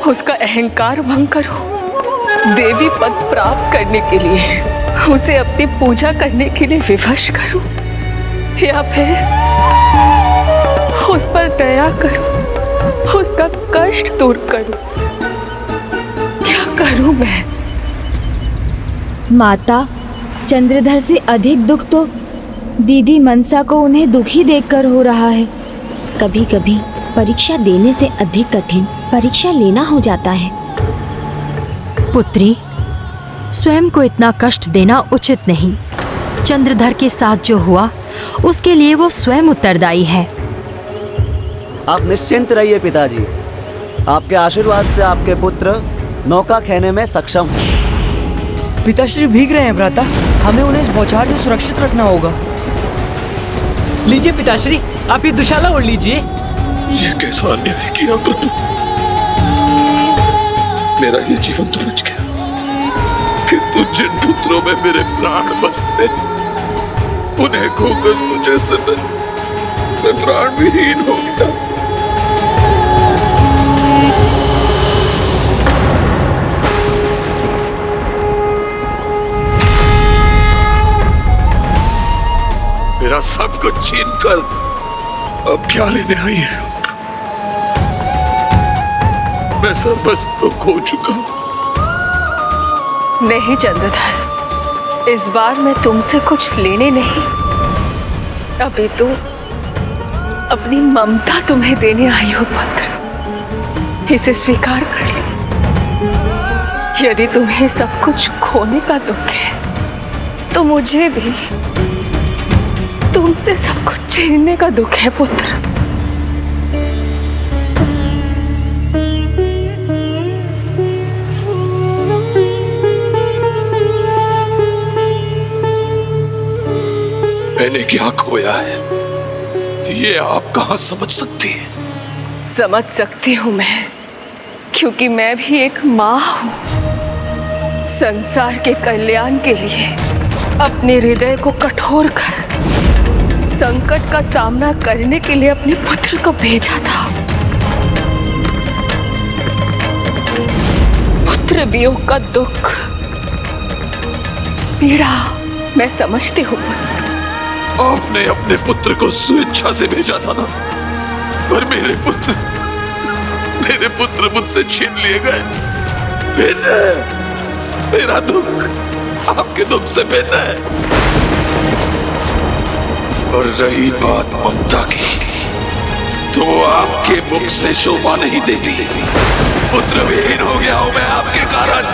उसका अहंकार भंग करो, देवी पद प्राप्त करने के लिए उसे अपनी पूजा करने के लिए विवश करूं, या फिर उस पर दया करूं, उसका कष्ट दूर करूं? क्या करूं मैं? माता, चंद्रधर से अधिक दुख तो दीदी मनसा को उन्हें दुखी देखकर हो रहा है। कभी कभी परीक्षा देने से अधिक कठिन परीक्षा लेना हो जाता है। पुत्री, स्वयं को इतना कष्ट देना उचित नहीं। चंद्रधर के साथ जो हुआ उसके लिए वो स्वयं उत्तरदायी है। आप निश्चिंत रहिए पिताजी, आपके आशीर्वाद से आपके पुत्र नौका खेने में सक्षम हैं। पिताश्री भीग रहे हैं भ्राता, हमें उन्हें इस बौछार से सुरक्षित रखना होगा। लीजिए पिताश्री, आप ये दुशाला ओढ़ लीजिए। ये कैसा अन्याय किया प्रभु? मेरा ये जीवन तो बच गया, किंतु जिन पुत्रों में मेरे प्राण बसते उन्हें खोकर मुझे मैं प्राण विहीन हो गया। मेरा सब कुछ छीन कर अब क्या लेने आई है? मैं सर्वस्व तो खो चुका हूं। नहीं चंद्रधर, इस बार मैं तुमसे कुछ लेने नहीं, अभी तो अपनी ममता तुम्हें देने आई हूं पुत्र। इसे स्वीकार कर लो। यदि तुम्हें सब कुछ खोने का दुख है तो मुझे भी तुमसे सब कुछ छीनने का दुख है पुत्र। मैंने क्या खोया है ये आप कहां समझ सकती हैं? समझ सकती हूं मैं, क्योंकि मैं भी एक माँ हूं। संसार के कल्याण के लिए अपने हृदय को कठोर कर संकट का सामना करने के लिए अपने पुत्र को भेजा था। पुत्र वियोग का दुख, पीड़ा मैं समझती हूँ। आपने अपने पुत्र को स्वेच्छा से भेजा था ना, पर मेरे पुत्र मुझसे छीन लिए गए। भिन्न है मेरा दुख, आपके दुख से भिन्न है। और रही बात ममता की, तो आपके मुख से शोभा नहीं देती। पुत्र विहीन हो गया हूं मैं आपके कारण।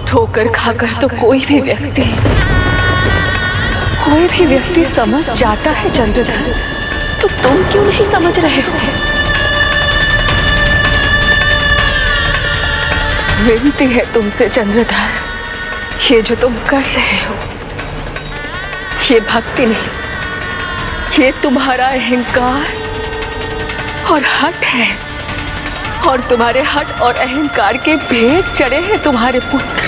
ठोकर खाकर तो कोई भी व्यक्ति समझ जाता है चंद्रधर, तो तुम क्यों नहीं समझ रहे हो? विनती है तुमसे चंद्रधर, ये जो तुम कर रहे हो ये भक्ति नहीं, ये तुम्हारा अहंकार और हठ है। और तुम्हारे हठ और अहंकार के भेद चढ़े हैं तुम्हारे पुत्र।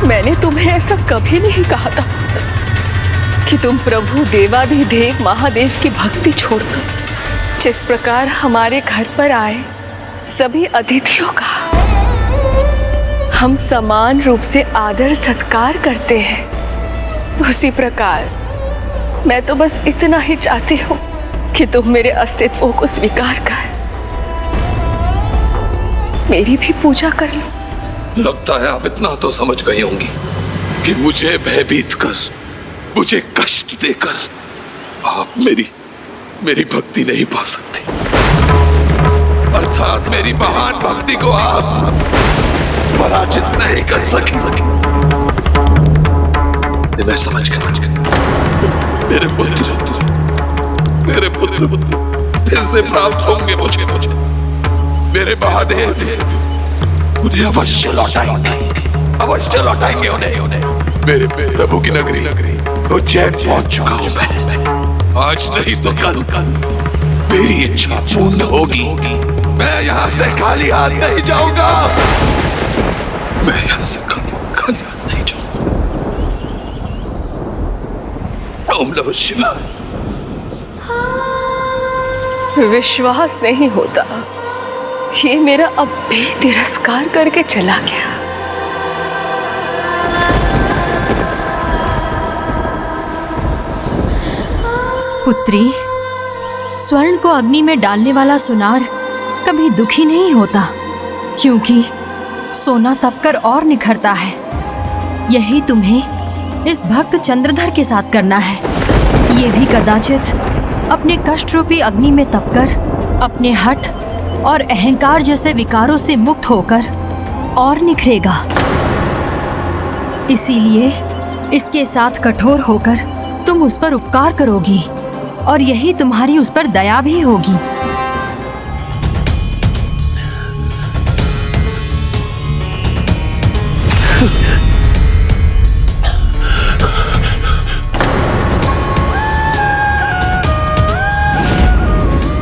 मैंने तुम्हें ऐसा कभी नहीं कहा था कि तुम प्रभु देवाधिदेव महादेव की भक्ति छोड़ दो। जिस प्रकार हमारे घर पर आए सभी अतिथियों का हम समान रूप से आदर सत्कार करते हैं, उसी प्रकार मैं तो बस इतना ही चाहती हूँ कि तुम मेरे अस्तित्व को स्वीकार कर मेरी भी पूजा कर लो। लगता है आप इतना तो समझ गई होंगी कि मुझे भयभीत कर, मुझे कष्ट देकर आप मेरी भक्ति नहीं पा सकती। अर्थात मेरी महान भक्ति को आप पराजित नहीं कर सकी। मैं समझ गया। मेरे पुत्र फिर से प्राप्त होंगे मुझे। मेरे महादेव उन्हें अवश्य लौटाएंगे उन्हें। मेरे प्रभु की नगरी उज्जैन पहुंच चुका हूं मैं। आज नहीं तो कल मेरी इच्छा पूर्ण होगी। मैं यहाँ से खाली हाथ नहीं जाऊंगा। मैं यहाँ से खाली हाथ नहीं जाऊंगा। ओम नमः शिवाय। विश्वास नहीं होता, ये मेरा अब भी तिरस्कार करके चला गया। पुत्री, स्वर्ण को अग्नि में डालने वाला सोनार कभी दुखी नहीं होता, क्योंकि सोना तपकर और निखरता है। यही तुम्हें इस भक्त चंद्रधर के साथ करना है। ये भी कदाचित अपने कष्ट रूपी अग्नि में तपकर अपने हठ और अहंकार जैसे विकारों से मुक्त होकर और निखरेगा। इसीलिए इसके साथ कठोर होकर तुम उस पर उपकार करोगी और यही तुम्हारी उस पर दया भी होगी।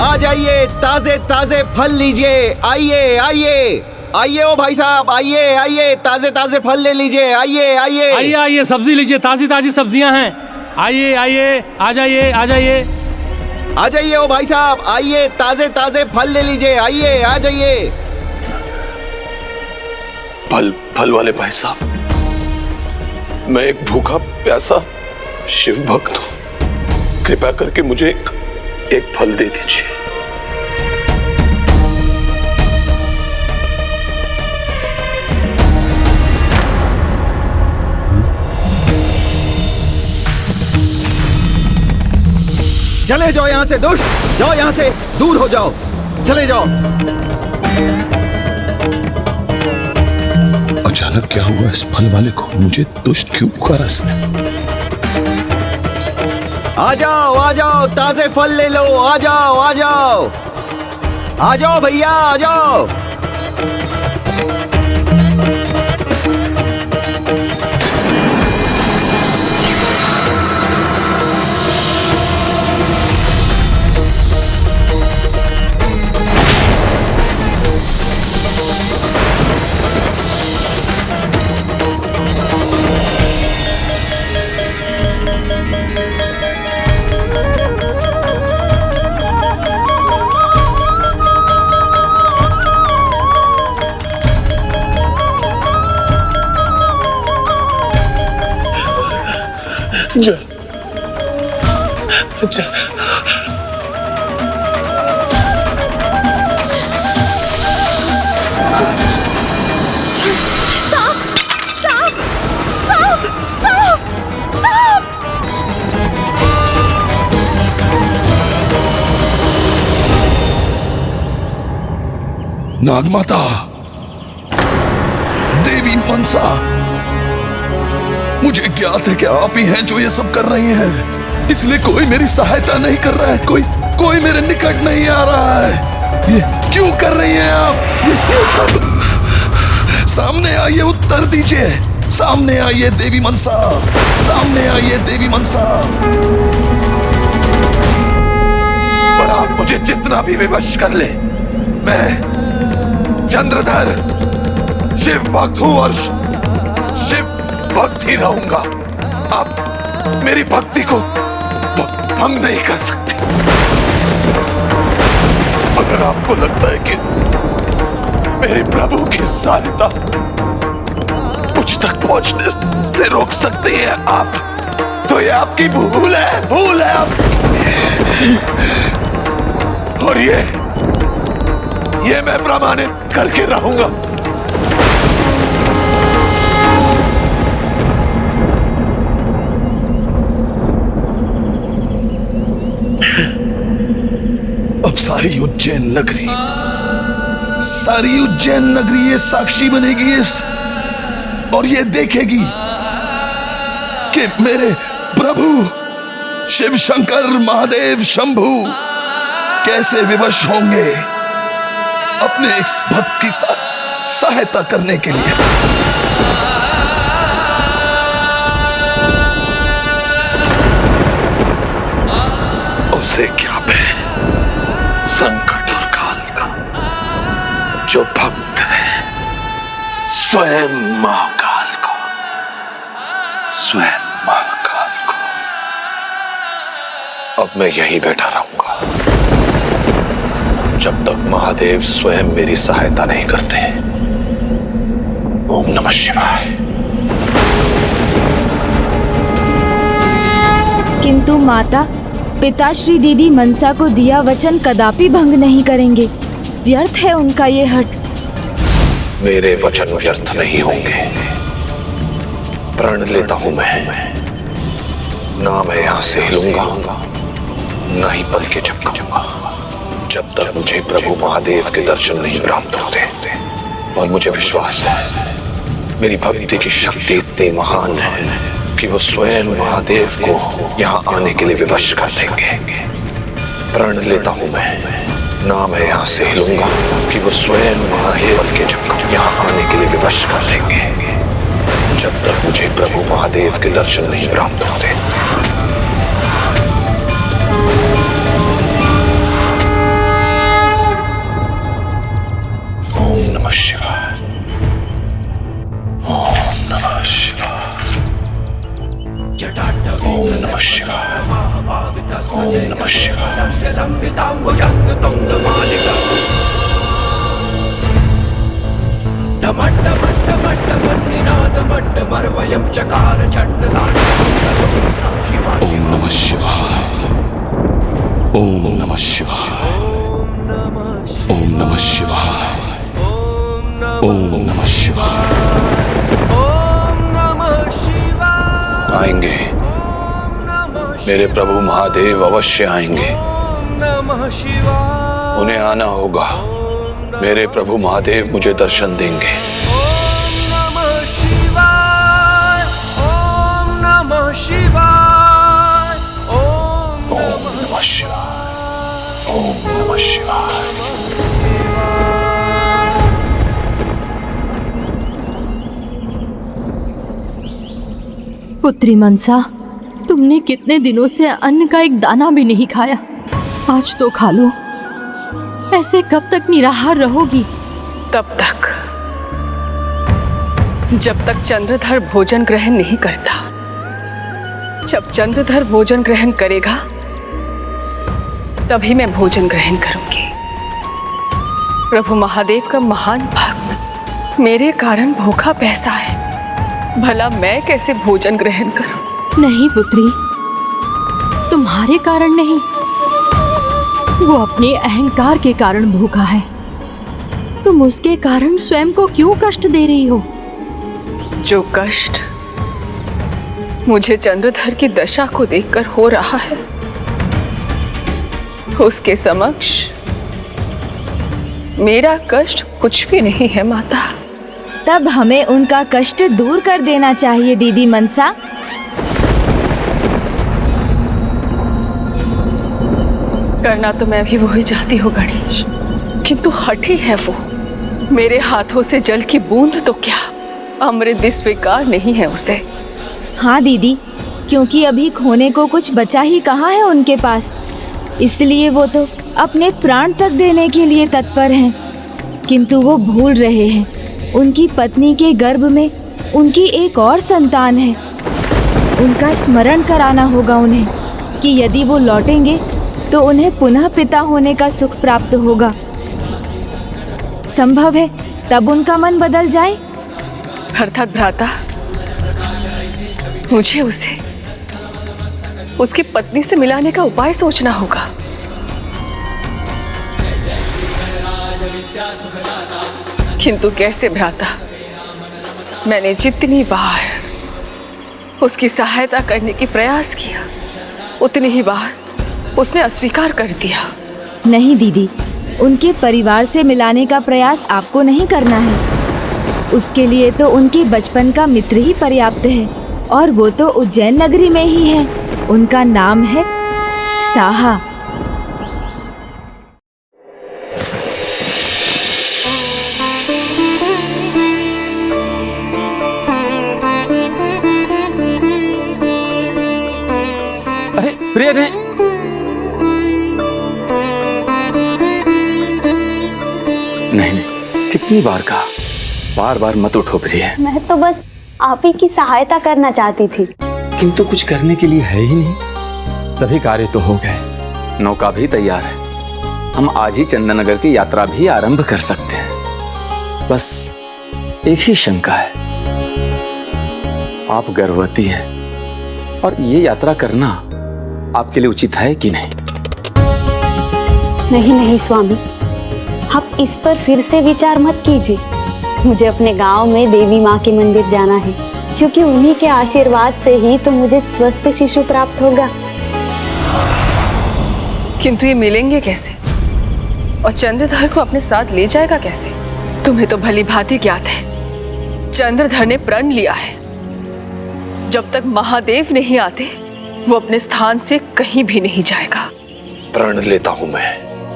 आ जाइए, ताजे ताजे फल लीजिए। आइए आइए आइए ओ भाई साहब, आइए आइए, ताजे ताजे फल ले लीजिए। आइए आइए आइए आइए, सब्जी लीजिए, ताजी ताजी सब्जियां हैं। आइए आइए, आ जाइए आ जाइए। आ जाइए ओ भाई साहब, आइए, ताजे ताजे फल ले लीजिए। आइए आ जाइए। फल फल वाले भाई साहब, मैं एक भूखा प्यासा शिव भक्त हूं। कृपया करके मुझे एक फल दे दीजिए। चले जाओ यहाँ से दुष्ट, जाओ यहाँ से, दूर हो जाओ, चले जाओ। अचानक क्या हुआ इस फल वाले को? मुझे दुष्ट क्यों पुकारा इसने? आ जाओ, ताजे फल ले लो, आ जाओ, आ जाओ, आ जाओ भैया, आ जाओ। जा, जा। सांप, सांप, सांप, सांप, सांप। नागमाता, देवी मनसा, मुझे ज्ञात है कि आप ही हैं जो ये सब कर रही हैं, इसलिए कोई मेरी सहायता नहीं कर रहा है, कोई मेरे निकट नहीं आ रहा है। ये क्यों कर रही हैं आप? ये सब सामने आइए, उत्तर दीजिए। सामने आइए देवी मनसा, सामने आइए देवी मनसा। पर आप मुझे जितना भी विवश कर ले, मैं चंद्रधर शिव भक्त हूं और शिव भक्त ही रहूंगा। आप मेरी भक्ति को भंग नहीं कर सकते। अगर आपको लगता है कि मेरे प्रभु की सहायता मुझ तक पहुंचने से रोक सकती है आप, तो ये आपकी भूल है आप। और ये मैं प्रमाणित करके रहूंगा। अब सारी उज्जैन नगरी ये साक्षी बनेगी इस, और ये देखेगी कि मेरे प्रभु शिव शंकर महादेव शंभू कैसे विवश होंगे अपने इस भक्त की सहायता करने के लिए। उसे क्या मैं संकट और काल का जो भक्त है, स्वयं महाकाल को, अब मैं यहीं बैठा रहूंगा जब तक महादेव स्वयं मेरी सहायता नहीं करते। ओम नमः शिवाय। किंतु माता, पिताश्री दीदी मनसा को दिया वचन कदापि भंग नहीं करेंगे। व्यर्थ है उनका ये हठ। मेरे वचन व्यर्थ नहीं होंगे। प्रण लेता हूं मैं, ना मैं यहां से हिलूंगा, ना ही पल के झपकूंगा जब तक मुझे प्रभु महादेव के दर्शन नहीं प्राप्त होते। और मुझे विश्वास है मेरी भक्ति की शक्ति इतनी महान है कि वो स्वयं महादेव को यहाँ आने के लिए विवश कर देंगे। प्रण लेता हूं मैं, ना मैं यहाँ से हिलूंगा कि वो स्वयं महादेव के यहाँ आने के लिए विवश कर देंगे जब तक मुझे प्रभु महादेव के दर्शन नहीं प्राप्त होते। ओम नमः शिवाय, ओम नमः शिवाय, ओम नमः शिवाय, ओम नमः शिवाय। ओम नमः शिवाय, ओम नमः शिवाय, ओम नमः शिवाय, ओम नमः शिवाय। आएंगे मेरे प्रभु महादेव, अवश्य आएंगे। उन्हें आना होगा। मेरे प्रभु महादेव मुझे दर्शन देंगे। ओम नमः शिवाय, ओम नमः शिवाय। पुत्री मनसा, तुमने कितने दिनों से अन्न का एक दाना भी नहीं खाया। आज तो खा लो। ऐसे कब तक निराहार रहोगी? तब तक जब तक चंद्रधर भोजन ग्रहण नहीं करता। जब चंद्रधर भोजन ग्रहण करेगा तभी मैं भोजन ग्रहण करूंगी। प्रभु महादेव का महान भक्त मेरे कारण भूखा पैसा है, भला मैं कैसे भोजन ग्रहण करूं? नहीं पुत्री, तुम्हारे कारण नहीं, वो अपने अहंकार के कारण भूखा है। तुम उसके कारण स्वयं को क्यों कष्ट दे रही हो? जो कष्ट मुझे चंद्रधर की दशा को देखकर हो रहा है, उसके समक्ष मेरा कष्ट कुछ भी नहीं है माता। तब हमें उनका कष्ट दूर कर देना चाहिए दीदी मनसा। करना तो मैं भी वही चाहती हूँ गणेश, किंतु हठी है वो। मेरे हाथों से जल की बूंद तो क्या, अमृत भी स्वीकार नहीं है उसे। हाँ दीदी, क्योंकि अभी खोने को कुछ बचा ही कहाँ है उनके पास, इसलिए वो तो अपने प्राण तक देने के लिए तत्पर हैं। किंतु वो भूल रहे हैं उनकी पत्नी के गर्भ में उनकी एक और संतान है। उनका स्मरण कराना होगा उन्हें कि यदि वो लौटेंगे तो उन्हें पुनः पिता होने का सुख प्राप्त होगा। संभव है तब उनका मन बदल जाए। अर्थात भ्राता, मुझे उसे उसकी पत्नी से मिलाने का उपाय सोचना होगा। किंतु कैसे भ्राता? मैंने जितनी बार उसकी सहायता करने की प्रयास किया, उतनी ही बार उसने अस्वीकार कर दिया। नहीं दीदी, उनके परिवार से मिलाने का प्रयास आपको नहीं करना है। उसके लिए तो उनके बचपन का मित्र ही पर्याप्त है, और वो तो उज्जैन नगरी में ही है। उनका नाम है साहा। अरे प्रिय ने नहीं, कितनी बार कहा, बार बार मत उठो प्रिय। मैं तो बस आप ही की सहायता करना चाहती थी। किंतु कुछ करने के लिए है ही नहीं। सभी कार्य तो हो गए, नौका भी तैयार है। हम आज ही चंदननगर की यात्रा भी आरंभ कर सकते हैं। बस एक ही शंका है, आप गर्भवती हैं और ये यात्रा करना आपके लिए उचित है कि नहीं? नहीं नहीं स्वामी, आप इस पर फिर से विचार मत कीजिए। मुझे अपने गांव में देवी माँ के मंदिर जाना है, क्योंकि उन्हीं के आशीर्वाद से ही तो मुझे स्वस्थ शिशु प्राप्त होगा। किंतु ये मिलेंगे कैसे, और चंद्रधर को अपने साथ ले जाएगा कैसे? तुम्हें तो भली भांति ज्ञात है, चंद्रधर ने प्रण लिया है, जब तक महादेव नहीं आते वो अपने स्थान से कहीं भी नहीं जाएगा। प्रण लेता हूं मैं,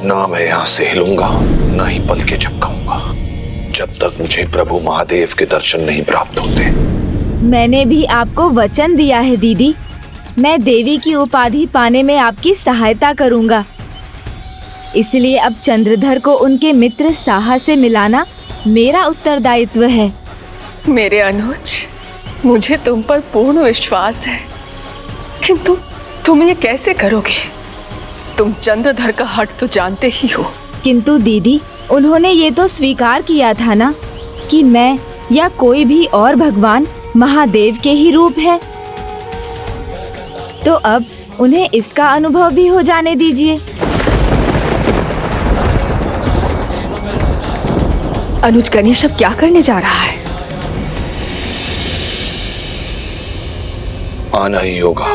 ना मैं यहाँ से हिलूंगा, ना ही पल के झपकाऊंगा, जब तक मुझे प्रभु महादेव के दर्शन नहीं प्राप्त होते। मैंने भी आपको वचन दिया है दीदी, मैं देवी की उपाधि पाने में आपकी सहायता करूंगा। इसलिए अब चंद्रधर को उनके मित्र साहा से मिलाना मेरा उत्तरदायित्व है। मेरे अनुज, मुझे तुम पर पूर्ण विश्वास है, किंतु तुम ये कैसे करोगे? तुम चंद्रधर का हट तो जानते ही हो। किंतु दीदी, उन्होंने ये तो स्वीकार किया था ना कि मैं या कोई भी और भगवान महादेव के ही रूप है। तो अब उन्हें इसका अनुभव भी हो जाने दीजिए। अनुज, गणेश अब क्या करने जा रहा है? आना ही होगा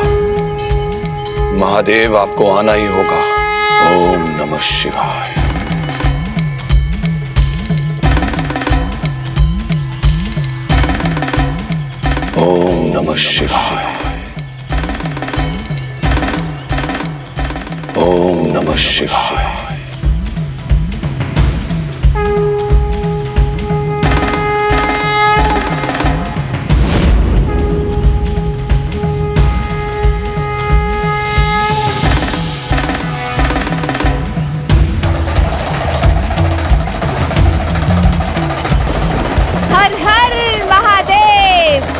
महादेव, आपको आना ही होगा। ओम नमः शिवाय। ओम नमः शिवाय। ओम नमः शिवाय। हर हर महादेव।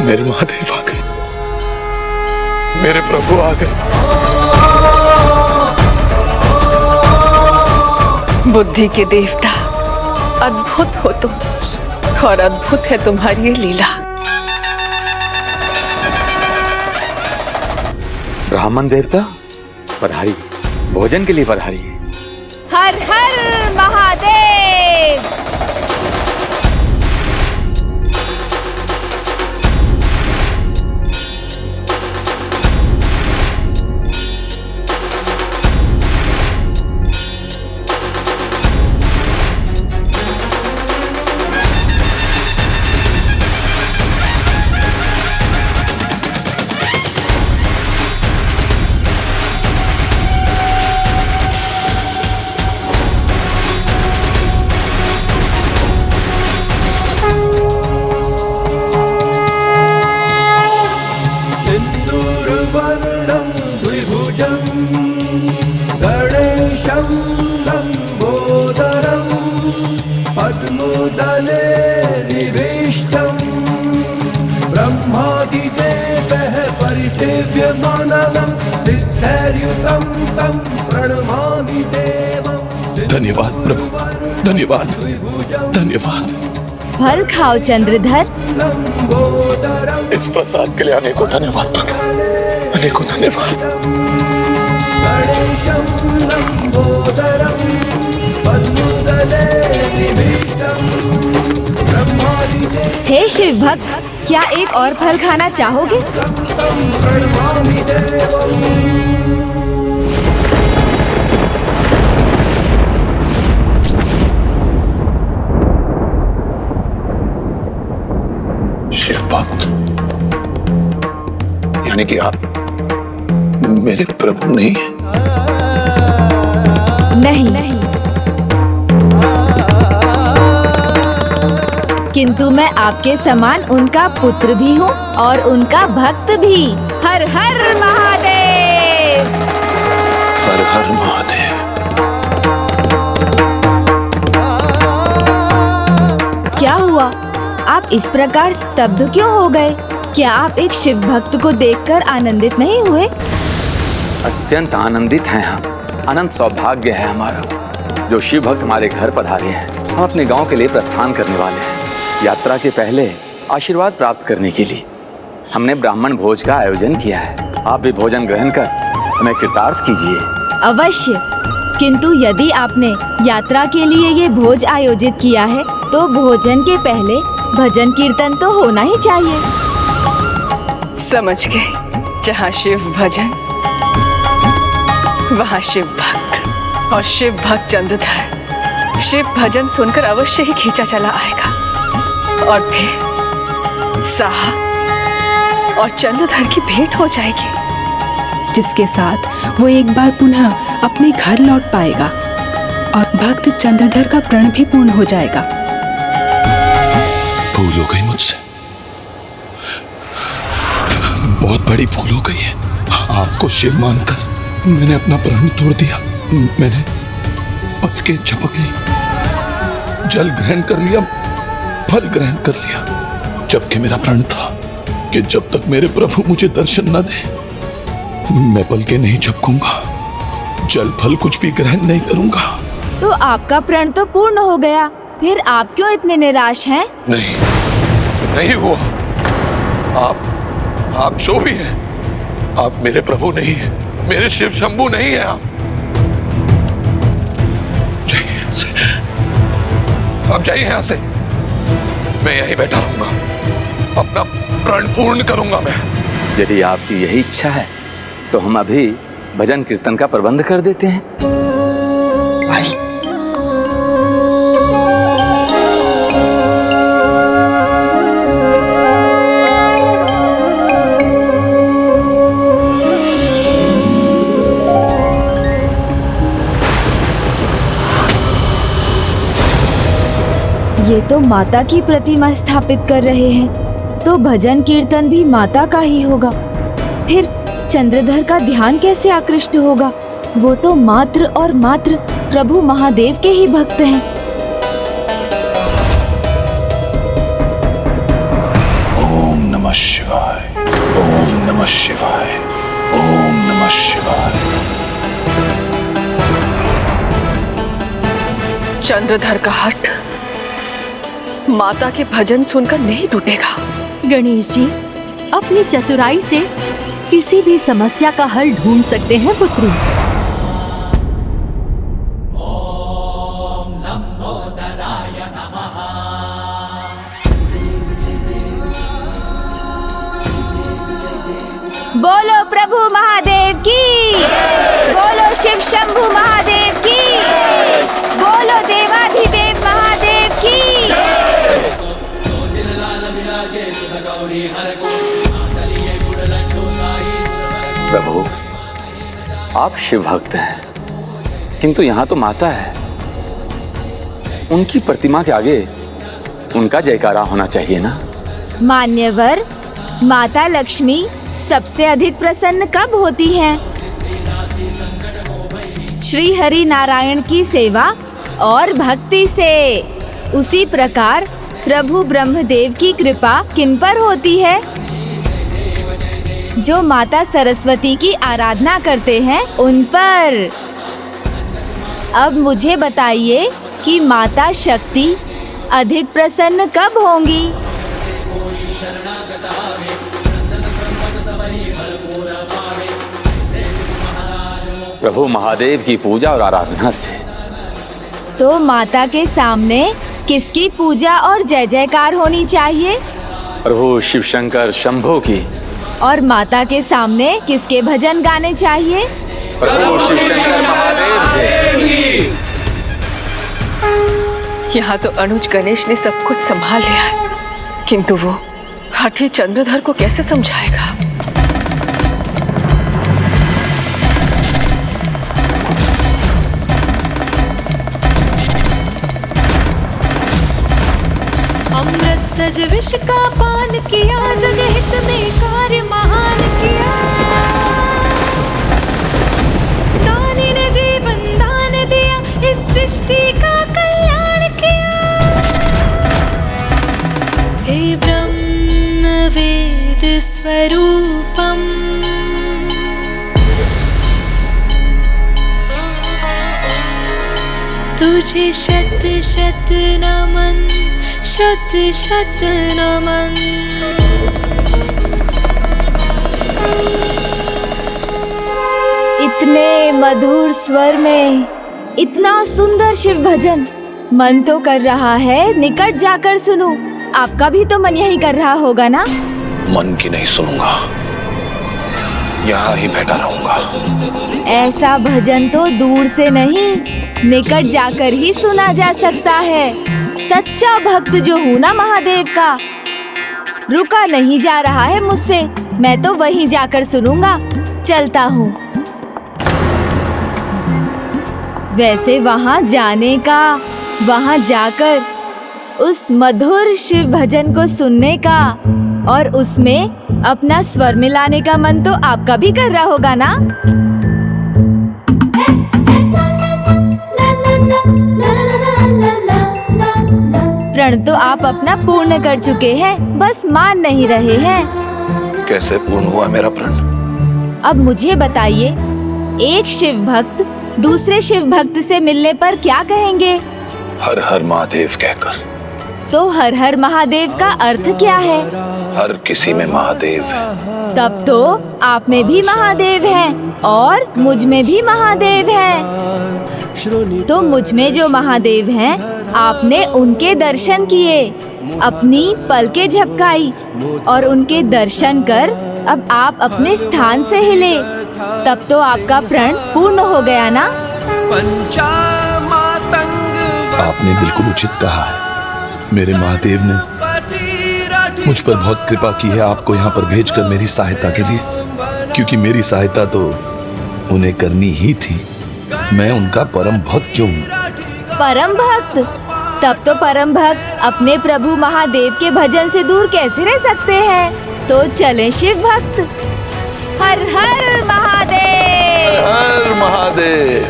मेरे महादेव आ गए, मेरे प्रभु आ गए। बुद्धि के देवता, अद्भुत हो तुम और अद्भुत है तुम्हारी ये लीला। ब्राह्मण देवता पधारी, भोजन के लिए पधारी। हर हर महादेव। सिन्दूरवर्णं द्विभुजं गणेशं लम्बोदरं पद्मोदले निविष्टं ब्रह्मादिदेवः परिसेव्यमानं सिद्धैर्युतं तं प्रणमामि देवं। धन्यवाद प्रभु, धन्यवाद, धन्यवाद। फल खाओ चंद्रधर। इस प्रसाद के लिए अनेकों धन्यवाद प्रभु, अनेकों धन्यवाद। हे शिव भक्त, क्या एक और फल खाना चाहोगे? शिव भक्त, यानी कि आप मेरे प्रभु नहीं हैं? नहीं, किंतु मैं आपके समान उनका पुत्र भी हूँ और उनका भक्त भी। हर हर महादेव। हर हर महादेव। क्या हुआ? आप इस प्रकार स्तब्ध क्यों हो गए? क्या आप एक शिव भक्त को देखकर आनंदित नहीं हुए? अत्यंत आनंदित हैं हम। अनंत सौभाग्य है हमारा जो शिव भक्त हमारे घर पधारे हैं। हम अपने गांव के लिए प्रस्थान करने वाले हैं। यात्रा के पहले आशीर्वाद प्राप्त करने के लिए हमने ब्राह्मण भोज का आयोजन किया है। आप भी भोजन ग्रहण कर हमें कृतार्थ कीजिए। अवश्य, किंतु यदि आपने यात्रा के लिए ये भोज आयोजित किया है तो भोजन के पहले भजन कीर्तन तो होना ही चाहिए। समझ गए, जहाँ शिव भजन वहाँ शिव भक्त, और शिव भक्त चंद्रधर शिव भजन सुनकर अवश्य ही खींचा चला आएगा और फिर साहा और चंद्रधर की भेंट हो जाएगी, जिसके साथ वो एक बार पुनः अपने घर लौट पाएगा और भक्त चंद्रधर का प्रण भी पूर्ण हो जाएगा। भूल हो गई मुझसे, बहुत बड़ी भूल हो गई है। आपको शिव मानकर मैंने अपना प्राण तोड़ दिया। मैंने पत्के झपक ली, जल ग्रहण कर लिया, फल ग्रहण कर लिया। जबकि मेरा प्रण था कि जब तक मेरे प्रभु मुझे दर्शन न दे मैं पल के नहीं झपकूंगा, जल फल कुछ भी ग्रहण नहीं करूंगा। तो आपका प्रण तो पूर्ण हो गया, फिर आप क्यों इतने निराश हैं? नहीं, नहीं हुआ। आप जो भी हैं, आप मेरे प्रभु नहीं हैं, मेरे शिव शंभू नहीं हैं। आप जाइए यहाँ से, आप जाइए यहाँ से। मैं यहीं बैठा रहूंगा, अपना प्रण पूर्ण करूंगा मैं। यदि आपकी यही इच्छा है तो हम अभी भजन कीर्तन का प्रबंध कर देते हैं। आइए। ये तो माता की प्रतिमा स्थापित कर रहे हैं, तो भजन कीर्तन भी माता का ही होगा। फिर चंद्रधर का ध्यान कैसे आकृष्ट होगा? वो तो मात्र और मात्र प्रभु महादेव के ही भक्त हैं। ओम नमः शिवाय, ओम नमः शिवाय, ओम नमः शिवाय। चंद्रधर का हट माता के भजन सुनकर नहीं टूटेगा। गणेश जी अपनी चतुराई से किसी भी समस्या का हल ढूंढ सकते हैं पुत्री। बोलो प्रभु महादेव की, बोलो शिव शंभू महादेव की, बोलो देवाधिदेव महादेव की। प्रभु आप शिव भक्त हैं, किंतु यहाँ तो माता है, उनकी प्रतिमा के आगे उनका जयकारा होना चाहिए ना। मान्यवर, माता लक्ष्मी सबसे अधिक प्रसन्न कब होती हैं? श्री हरि नारायण की सेवा और भक्ति से। उसी प्रकार प्रभु ब्रह्मदेव की कृपा किन पर होती है? जो माता सरस्वती की आराधना करते हैं उन पर। अब मुझे बताइए कि माता शक्ति अधिक प्रसन्न कब होंगी? प्रभु महादेव की पूजा और आराधना से। तो माता के सामने किसकी पूजा और जय जयकार होनी चाहिए? प्रभु शिव शंकर शंभो की। और माता के सामने किसके भजन गाने चाहिए? प्रभु शिव शंकर महादेव की। यहाँ तो अनुज गणेश ने सब कुछ संभाल लिया है, किंतु वो हठी चंद्रधर को कैसे समझाएगा? अमृत तज विष का पान किया, जगहित में कार्य महान किया। दानी ने जीवन दान दिया, इस सृष्टि का कल्याण किया। हे ब्रह्म वेद स्वरूपम, तुझे शत शत नमन, शत शत नमन। इतने मधुर स्वर में इतना सुंदर शिव भजन, मन तो कर रहा है निकट जाकर सुनूं। आपका भी तो मन यही कर रहा होगा ना? मन की नहीं सुनूंगा, यहाँ ही बैठा रहूंगा। ऐसा भजन तो दूर से नहीं, निकट जाकर ही सुना जा सकता है। सच्चा भक्त जो हूँ ना महादेव का, रुका नहीं जा रहा है मुझसे। मैं तो वहीं जाकर सुनूंगा। चलता हूँ। वैसे वहाँ जाने का, वहाँ जाकर उस मधुर शिव भजन को सुनने का और उसमें अपना स्वर मिलाने का मन तो आपका भी कर रहा होगा ना? प्रण तो आप अपना पूर्ण कर चुके हैं, बस मान नहीं रहे हैं। कैसे पूर्ण हुआ मेरा प्रण? अब मुझे बताइए, एक शिव भक्त दूसरे शिव भक्त से मिलने पर क्या कहेंगे? हर हर महादेव कहकर। तो हर हर महादेव का अर्थ क्या है? हर किसी में महादेव है। तब तो आप में भी महादेव हैं और मुझ में भी महादेव हैं। तो मुझ में जो महादेव हैं, आपने उनके दर्शन किए, अपनी पलकें झपकाई और उनके दर्शन कर अब आप अपने स्थान से हिले, तब तो आपका प्रण पूर्ण हो गया ना? आपने बिल्कुल उचित कहा है। मेरे महादेव ने मुझ पर बहुत कृपा की है आपको यहाँ पर भेजकर मेरी सहायता के लिए, क्योंकि मेरी सहायता तो उन्हें करनी ही थी। मैं उनका परम भक्त जो हूँ। परम भक्त? तब तो परम भक्त अपने प्रभु महादेव के भजन से दूर कैसे रह सकते हैं? तो चलें शिव भक्त। हर हर महादेव। हर हर महादेव।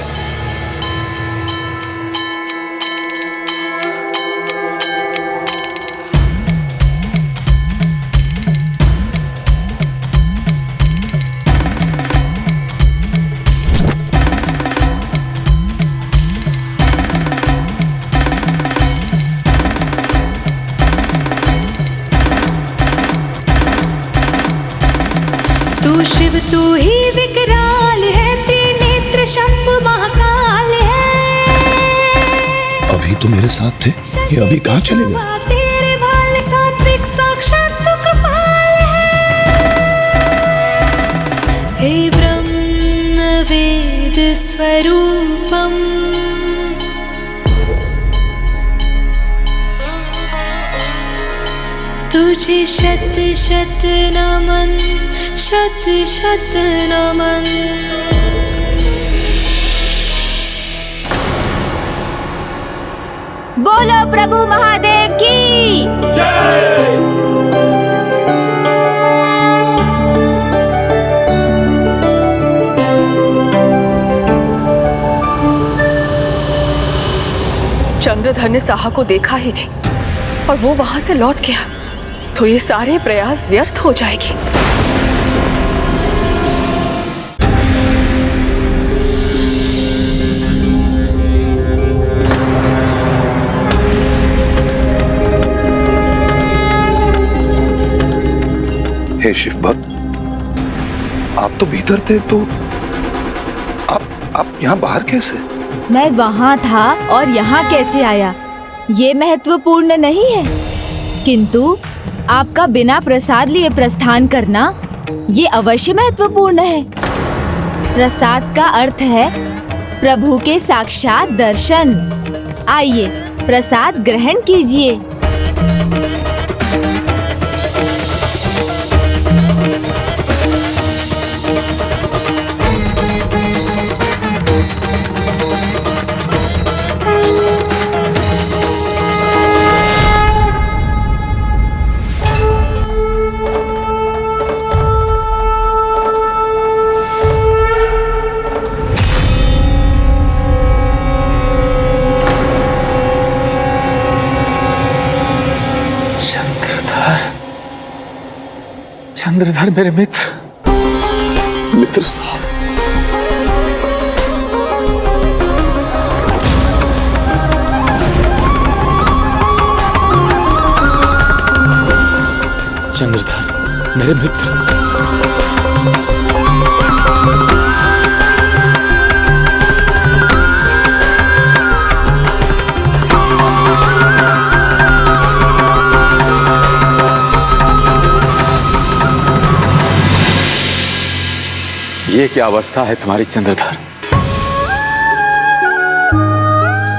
तू शिव तू ही विकराल है, त्रिनेत्र शंभु महाकाल है। अभी तो मेरे साथ थे, ये अभी कहाँ चले गए? तेरे भाल सात्विक साक्षात तू कपाल है। हे ब्रह्म वेद स्वरूपम, तुझे शत शत नमन, शत शत नमन। बोलो प्रभु महादेव की जय। चंद्रधर ने साहा को देखा ही नहीं और वो वहां से लौट गया, तो ये सारे प्रयास व्यर्थ हो जाएंगे। हे शिव भक्त, आप तो भीतर थे, तो आप यहाँ बाहर कैसे? मैं वहाँ था और यहाँ कैसे आया, ये महत्वपूर्ण नहीं है, किंतु आपका बिना प्रसाद लिए प्रस्थान करना ये अवश्य महत्वपूर्ण है। प्रसाद का अर्थ है प्रभु के साक्षात दर्शन। आइए प्रसाद ग्रहण कीजिए। चंद्रधर मेरे मित्र साहब। चंद्रधर मेरे मित्र। ये क्या अवस्था है तुम्हारी चंद्रधर?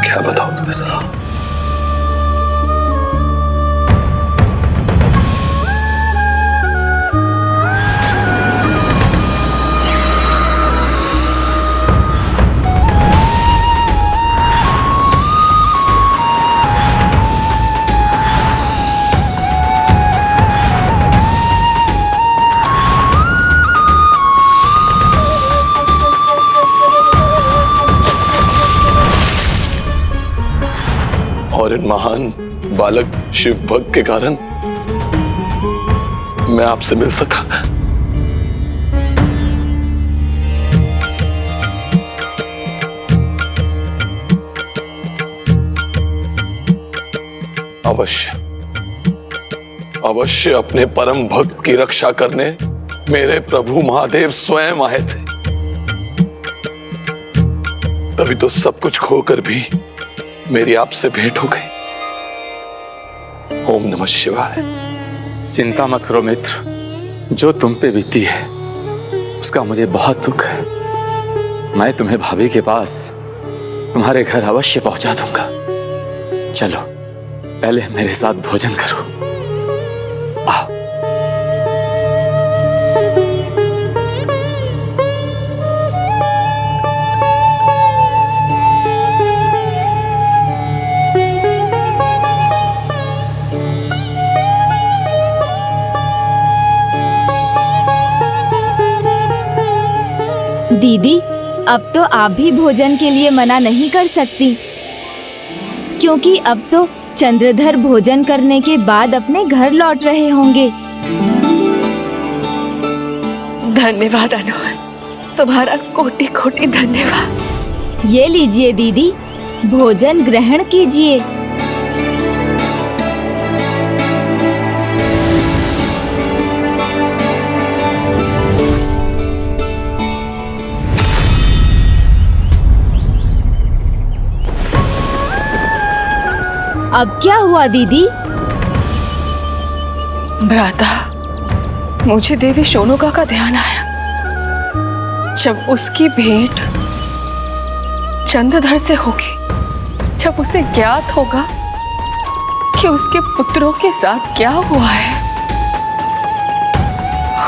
क्या बताऊं तुम्हें साहब? और इन महान बालक शिव भक्त के कारण मैं आपसे मिल सका। अवश्य अवश्य अपने परम भक्त की रक्षा करने मेरे प्रभु महादेव स्वयं आए थे। तभी तो सब कुछ खोकर भी मेरी आपसे भेंट हो गई। ओम नमः शिवाय। चिंता मत करो मित्र, जो तुम पे बीती है उसका मुझे बहुत दुख है। मैं तुम्हें भाभी के पास तुम्हारे घर अवश्य पहुंचा दूंगा। चलो पहले मेरे साथ भोजन करो। आओ। दीदी, अब तो आप भी भोजन के लिए मना नहीं कर सकती, क्योंकि अब तो चंद्रधर भोजन करने के बाद अपने घर लौट रहे होंगे। धन्यवाद अनोल, तुम्हारा कोटि कोटि धन्यवाद। ये लीजिए दीदी, भोजन ग्रहण कीजिए। अब क्या हुआ दीदी? भ्राता, मुझे देवी शोनोका का ध्यान आया जब उसकी भेंट चंद्रधर से होगी, जब उसे ज्ञात होगा कि उसके पुत्रों के साथ क्या हुआ है,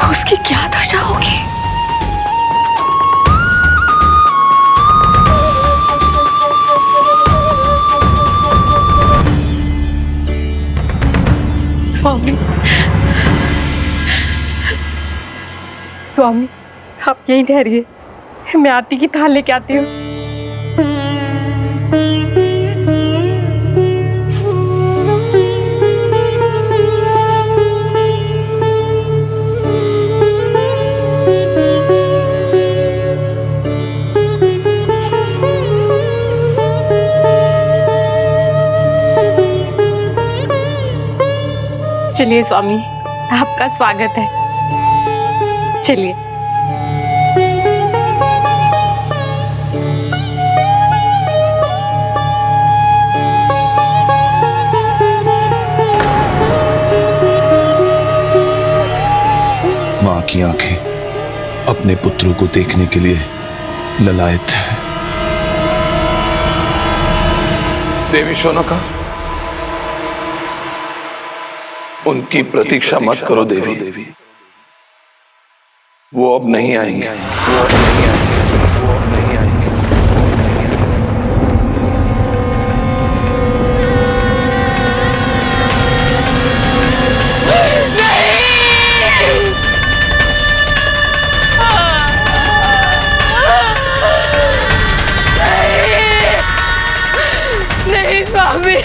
उसकी क्या दशा होगी। स्वामी, आप यहीं ठहरिए, मैं आरती की थाल लेके आती हूँ। चलिए स्वामी, आपका स्वागत है। चलिए। मां की आंखें अपने पुत्रों को देखने के लिए ललायत है। देवी शोनका, उनकी प्रतीक्षा मत करो देवी। वो अब नहीं आएंगे। नहीं स्वामी,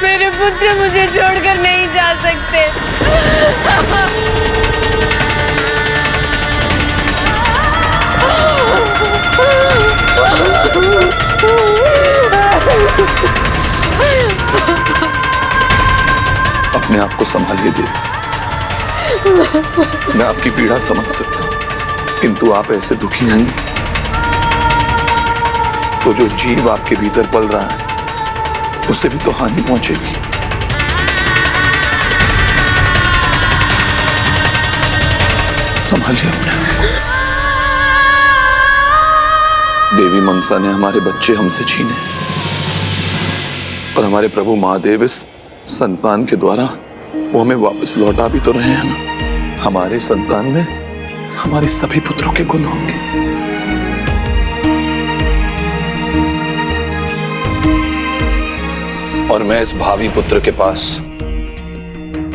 मेरे पुत्र मुझे छोड़कर नहीं जा सकते। अपने आप को संभालिए देवी। मैं आपकी पीड़ा समझ सकता हूं, किंतु आप ऐसे दुखी हैं तो जो जीव आपके भीतर पल रहा है उसे भी तो हानि पहुंचेगी। संभालिए अपने आप को। देवी मनसा ने हमारे बच्चे हमसे छीने और हमारे प्रभु महादेव इस संतान के द्वारा वो हमें वापस लौटा भी तो रहे हैं ना। हमारे संतान में हमारे सभी पुत्रों के गुण होंगे। और मैं इस भावी पुत्र के पास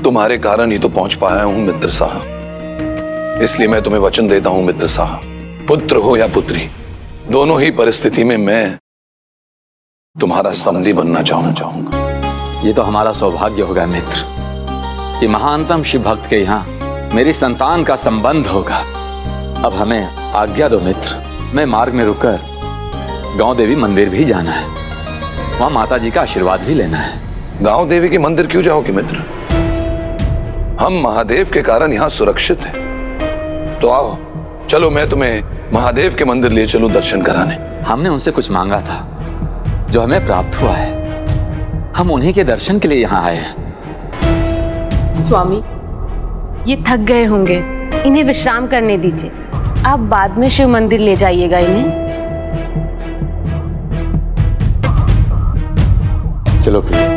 तुम्हारे कारण ही तो पहुंच पाया हूं मित्र साहब। इसलिए मैं तुम्हें वचन देता हूं मित्र साहब, पुत्र हो या पुत्री, दोनों ही परिस्थिति में मैं तुम्हारा समधी बनना चाहूंगा। ये तो हमारा सौभाग्य होगा मित्र कि महानतम शिव भक्त के यहाँ मेरी संतान का संबंध होगा। अब हमें आज्ञा दो मित्र, मैं मार्ग में रुककर गांव देवी मंदिर भी जाना है, वहां माता जी का आशीर्वाद भी लेना है। गांव देवी के मंदिर क्यों जाओगे मित्र? हम महादेव के कारण यहाँ सुरक्षित हैं। तो आओ, चलो मैं तुम्हें महादेव के मंदिर ले चलूं दर्शन कराने। हमने उनसे कुछ मांगा था जो हमें प्राप्त हुआ है, हम उन्हीं के दर्शन के लिए यहाँ आए हैं। स्वामी, ये थक गए होंगे, इन्हें विश्राम करने दीजिए। आप बाद में शिव मंदिर ले जाइएगा इन्हें। चलो प्रिय।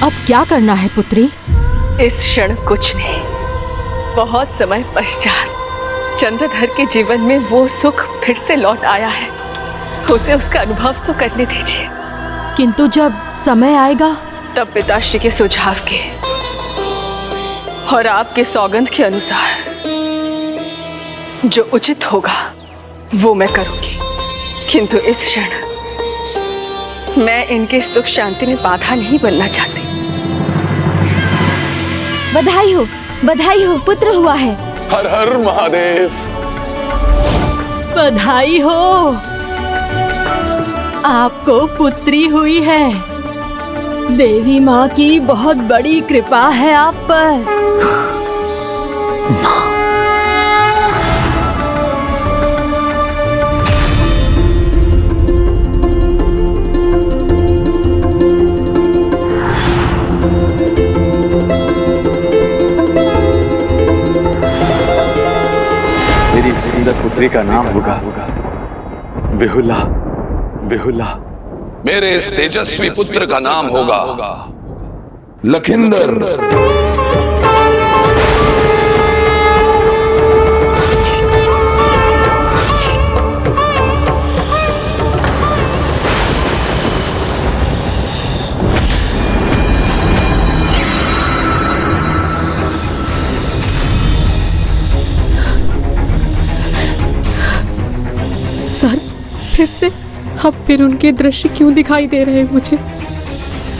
अब क्या करना है पुत्री? इस क्षण कुछ नहीं। बहुत समय पश्चात चंद्रधर के जीवन में वो सुख फिर से लौट आया है। उसे उसका अनुभव तो करने दीजिए। किंतु जब समय आएगा तब पिताश्री के सुझाव के और आपके सौगंध के अनुसार जो उचित होगा वो मैं करूंगी। किंतु इस क्षण मैं इनके सुख शांति में बाधा नहीं बनना चाहती। बधाई हो, पुत्र हुआ है। हर हर महादेव। बधाई हो, आपको पुत्री हुई है। देवी माँ की बहुत बड़ी कृपा है आप पर। मेरी सुंदर पुत्री का नाम होगा बेहुला। बेहुला। मेरे इस तेजस्वी पुत्र का नाम होगा लखिंदर। सर, फिर से अब फिर उनके दृश्य क्यों दिखाई दे रहे मुझे?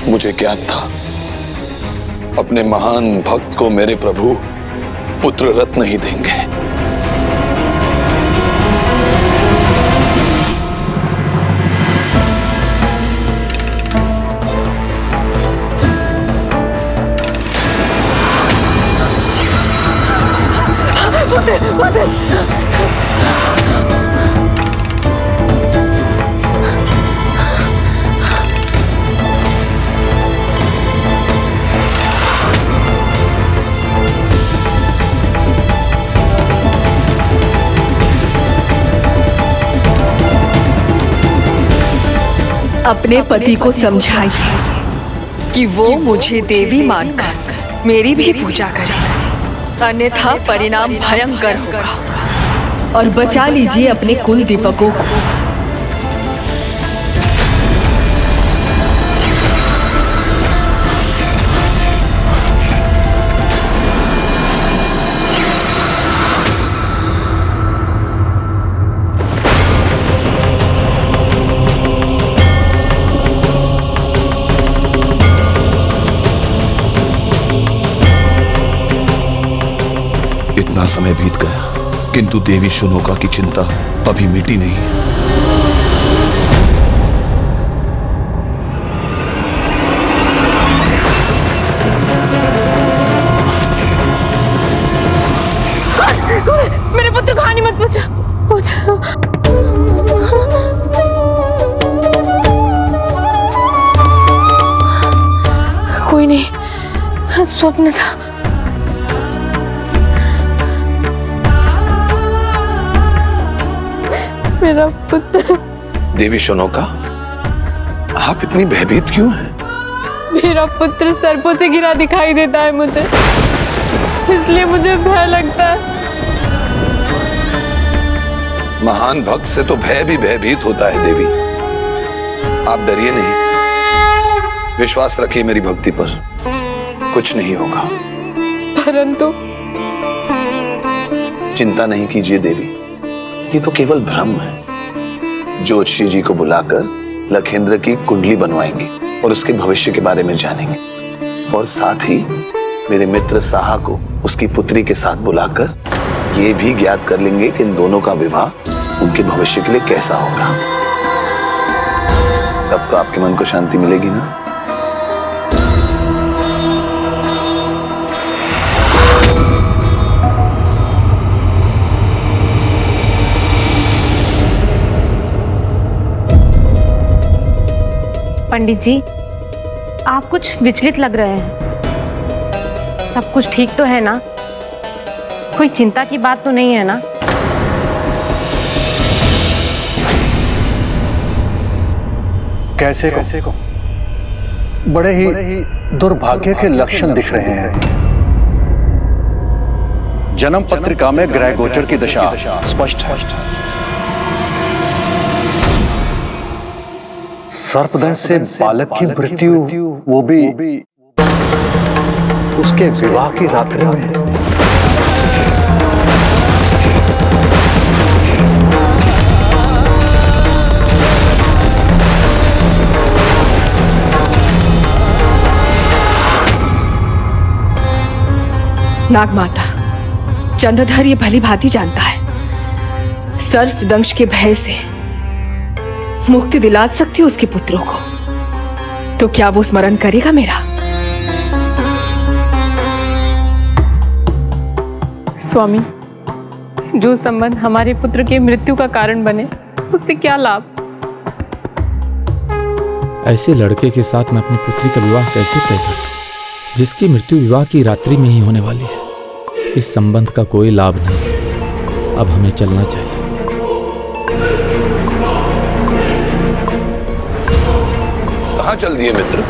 मुझे ज्ञात था अपने महान भक्त को मेरे प्रभु पुत्र रत्न ही देंगे। अपने पति को समझाइए कि वो मुझे देवी मानकर मेरी भी पूजा करे, अन्यथा परिणाम भयंकर होगा। और बचा लीजिए अपने कुल दीपकों को। इतना समय बीत गया किंतु देवी शुनोका की चिंता अभी मिटी नहीं। मेरे पुत्र को हानि मत पहुंचा। स्वप्न था। मेरा पुत्र। देवी शोनोका, आप इतनी भयभीत क्यों हैं? मेरा पुत्र सर्पों से घिरा दिखाई देता है मुझे, इसलिए मुझे भय लगता है। महान भक्त से तो भय भी भयभीत होता है देवी। आप डरिए नहीं, विश्वास रखिए मेरी भक्ति पर, कुछ नहीं होगा। परंतु चिंता नहीं कीजिए देवी, ये तो केवल भ्रम है। ज्योतिषी जी को बुलाकर लखेंद्र की कुंडली बनवाएंगे और उसके भविष्य के बारे में जानेंगे, और साथ ही मेरे मित्र साहा को उसकी पुत्री के साथ बुलाकर ये भी ज्ञात कर लेंगे कि इन दोनों का विवाह उनके भविष्य के लिए कैसा होगा। तब तो आपके मन को शांति मिलेगी ना। पंडित जी, आप कुछ विचलित लग रहे हैं। सब कुछ ठीक तो है ना? कोई चिंता की बात तो नहीं है ना? कैसे को बड़े ही दुर्भाग्य के लक्षण दिख रहे हैं। जन्म पत्रिका में ग्रह गोचर की दशा स्पष्ट है। सर्पदंश से बालक की मृत्यु, वो भी उसके विवाह की रात्रि में। नागमाता, चंद्रधर ये भली भांति जानता है, सर्पदंश के भय से मुक्ति दिला सकती है उसके पुत्रों को, तो क्या वो स्मरण करेगा मेरा? स्वामी, जो संबंध हमारे पुत्र के मृत्यु का कारण बने, उससे क्या लाभ? ऐसे लड़के के साथ मैं अपनी पुत्री का विवाह कैसे तय करूं, जिसकी मृत्यु विवाह की रात्रि में ही होने वाली है। इस संबंध का कोई लाभ नहीं। अब हमें चलना चाहिए। कहां चल दिए मित्र?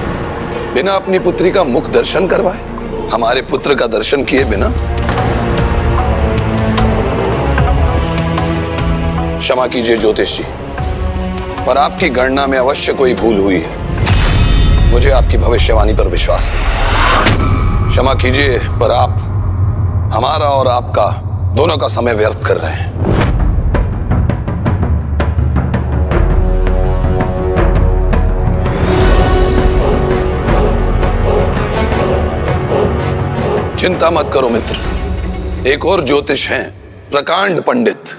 बिना अपनी पुत्री का मुख दर्शन करवाए, हमारे पुत्र का दर्शन किए बिना? क्षमा कीजिए ज्योतिष जी, पर आपकी गणना में अवश्य कोई भूल हुई है। मुझे आपकी भविष्यवाणी पर विश्वास नहीं। क्षमा कीजिए, पर आप हमारा और आपका दोनों का समय व्यर्थ कर रहे हैं। चिंता मत करो मित्र, एक और ज्योतिष हैं, प्रकांड पंडित।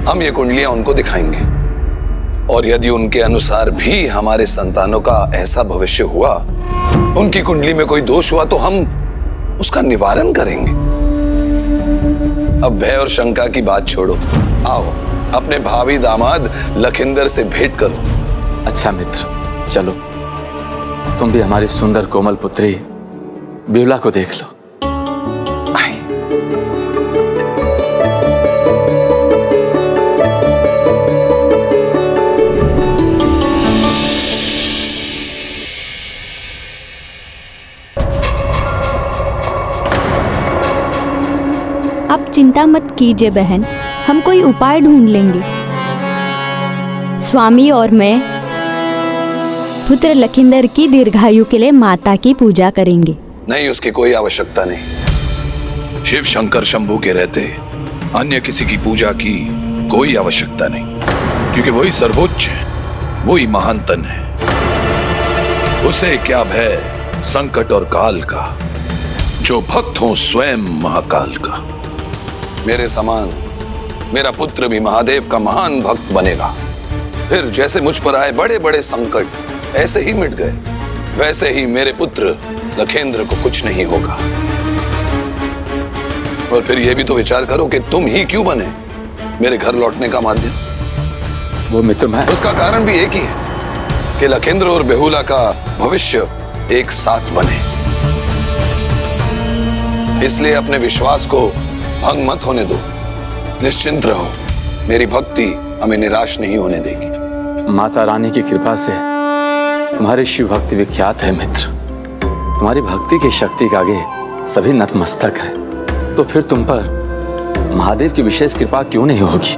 हम ये कुंडलियां उनको दिखाएंगे, और यदि उनके अनुसार भी हमारे संतानों का ऐसा भविष्य हुआ, उनकी कुंडली में कोई दोष हुआ, तो हम उसका निवारण करेंगे। अब भय और शंका की बात छोड़ो, आओ अपने भावी दामाद लखिंदर से भेंट करो। अच्छा मित्र, चलो तुम भी हमारी सुंदर कोमल पुत्री ब्यूला को देख लो। आप चिंता मत कीजिए बहन, हम कोई उपाय ढूंढ लेंगे। स्वामी और मैं पुत्र लखिंदर की दीर्घायु के लिए माता की पूजा करेंगे। नहीं, उसकी कोई आवश्यकता नहीं। शिव शंकर शंभू के रहते अन्य किसी की पूजा की कोई आवश्यकता नहीं, क्योंकि वही सर्वोच्च है, वही महानतन है। उसे क्या भय संकट और काल का, जो भक्त हो स्वयं महाकाल का। मेरे समान मेरा पुत्र भी महादेव का महान भक्त बनेगा। फिर जैसे मुझ पर आए बड़े बड़े संकट ऐसे ही मिट गए, वैसे ही मेरे पुत्र लखेंद्र को कुछ नहीं होगा। और फिर यह भी तो विचार करो कि तुम ही क्यों बने मेरे घर लौटने का माध्यम। वो मित्र मैं, उसका कारण भी एक ही है कि लखेंद्र और बेहुला का भविष्य एक साथ बने। इसलिए अपने विश्वास को भंग मत होने दो। निश्चिंत रहो, मेरी भक्ति हमें निराश नहीं होने देगी। माता रानी की कृपा से तुम्हारी शिव भक्ति विख्यात है मित्र। तुम्हारी भक्ति की शक्ति के आगे सभी नतमस्तक है। तो फिर तुम पर महादेव की विशेष कृपा क्यों नहीं होगी?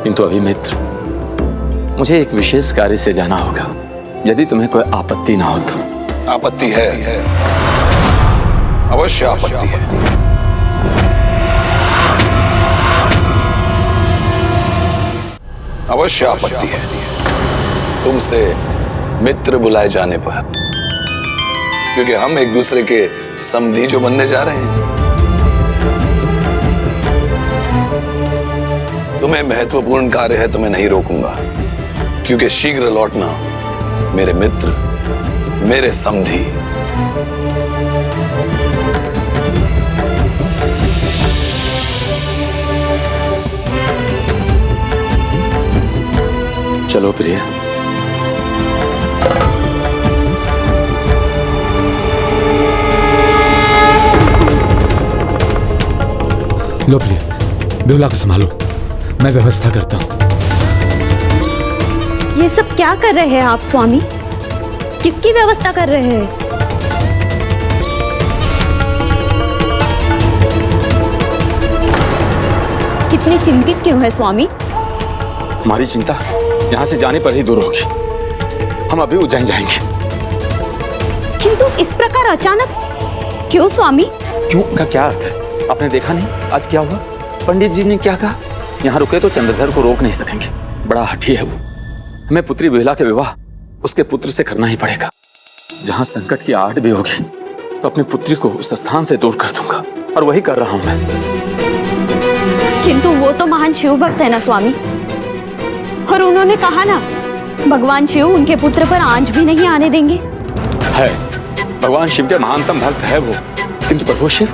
किंतु अभी मित्र, मुझे एक विशेष कार्य से जाना होगा, यदि तुम्हें कोई आपत्ति ना हो तो। आपत्ति है, अवश्य आपत्ति है। अवश्य आपत्ति है तुमसे मित्र बुलाए जाने पर, क्योंकि हम एक दूसरे के समधी जो बनने जा रहे हैं। तुम्हें महत्वपूर्ण कार्य है तो मैं नहीं रोकूंगा, क्योंकि शीघ्र लौटना मेरे मित्र, मेरे समधी। चलो प्रिय। लो प्रिय, बेहुला को संभालो, मैं व्यवस्था करता हूँ। ये सब क्या कर रहे हैं आप स्वामी? किसकी व्यवस्था कर रहे हैं? कितनी चिंतित क्यों है स्वामी? हमारी चिंता यहाँ से जाने पर ही दूर होगी। हम अभी उज्जैन जाएंगे। किंतु इस प्रकार अचानक क्यों स्वामी? क्यों का क्या अर्थ है? आपने देखा नहीं आज क्या हुआ? पंडित जी ने क्या कहा? यहाँ रुके तो चंद्रधर को रोक नहीं सकेंगे। बड़ा हठी है वो। हमें पुत्री बेहुला के विवाह उसके पुत्र से करना ही पड़ेगा। जहाँ संकट की आहट भी होगी तो अपनी पुत्री को उस स्थान से दूर कर दूंगा, और वही कर रहा हूँ मैं। किंतु वो तो महान शिव भक्त है ना स्वामी, और उन्होंने कहा ना भगवान शिव उनके पुत्र पर आंच भी नहीं आने देंगे। है, भगवान शिव के महानतम भक्त है वो, किंतु प्रभु शिव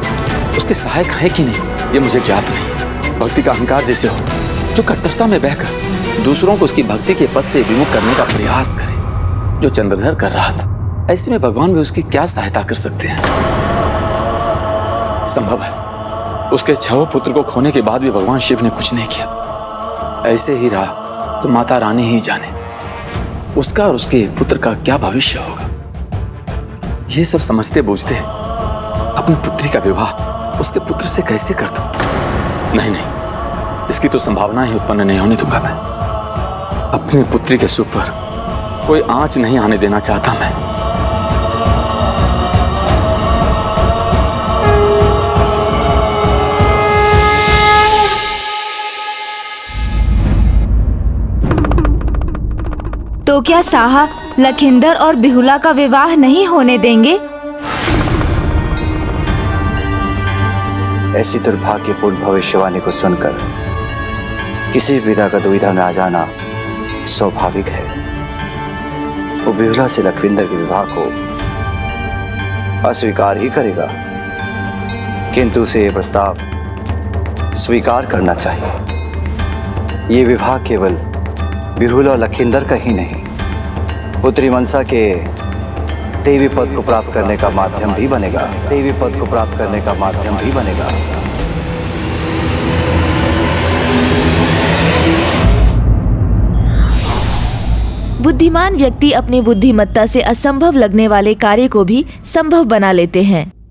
उसके सहायक है कि नहीं ये मुझे ज्ञात नहीं। भक्ति का अहंकार जैसे हो, जो कट्टरता में बहकर दूसरों को उसकी भक्ति के पद से विमुख करने का प्रयास करे, जो चंद्रधर कर रहा था, ऐसे में भगवान भी उसकी क्या सहायता कर सकते हैं? संभव है उसके 6 पुत्र को खोने के बाद भी भगवान शिव ने कुछ नहीं किया। ऐसे ही रहा तो माता रानी ही जाने उसका और उसके पुत्र का क्या भविष्य होगा। ये सब समझते बूझते अपनी पुत्री का विवाह उसके पुत्र से कैसे कर दूं? नहीं नहीं, इसकी तो संभावना ही उत्पन्न नहीं होने दूंगा मैं। अपनी पुत्री के सुख पर कोई आंच नहीं आने देना चाहता मैं। तो क्या साहा लखिंदर और बिहुला का विवाह नहीं होने देंगे? ऐसी दुर्भाग्यपूर्ण भविष्यवाणी को सुनकर किसी पिता का दुविधा में आ जाना स्वाभाविक है। वो बिहुला से लखविंदर के विवाह को अस्वीकार ही करेगा, किंतु उसे यह प्रस्ताव स्वीकार करना चाहिए। ये विवाह केवल बिहुला और लखिंदर का ही नहीं, पुत्री मनसा के देवी पद को प्राप्त करने का माध्यम भी बनेगा। देवी पद को प्राप्त करने का माध्यम भी बनेगा। बुद्धिमान व्यक्ति अपनी बुद्धिमत्ता से असंभव लगने वाले कार्य को भी संभव बना लेते हैं।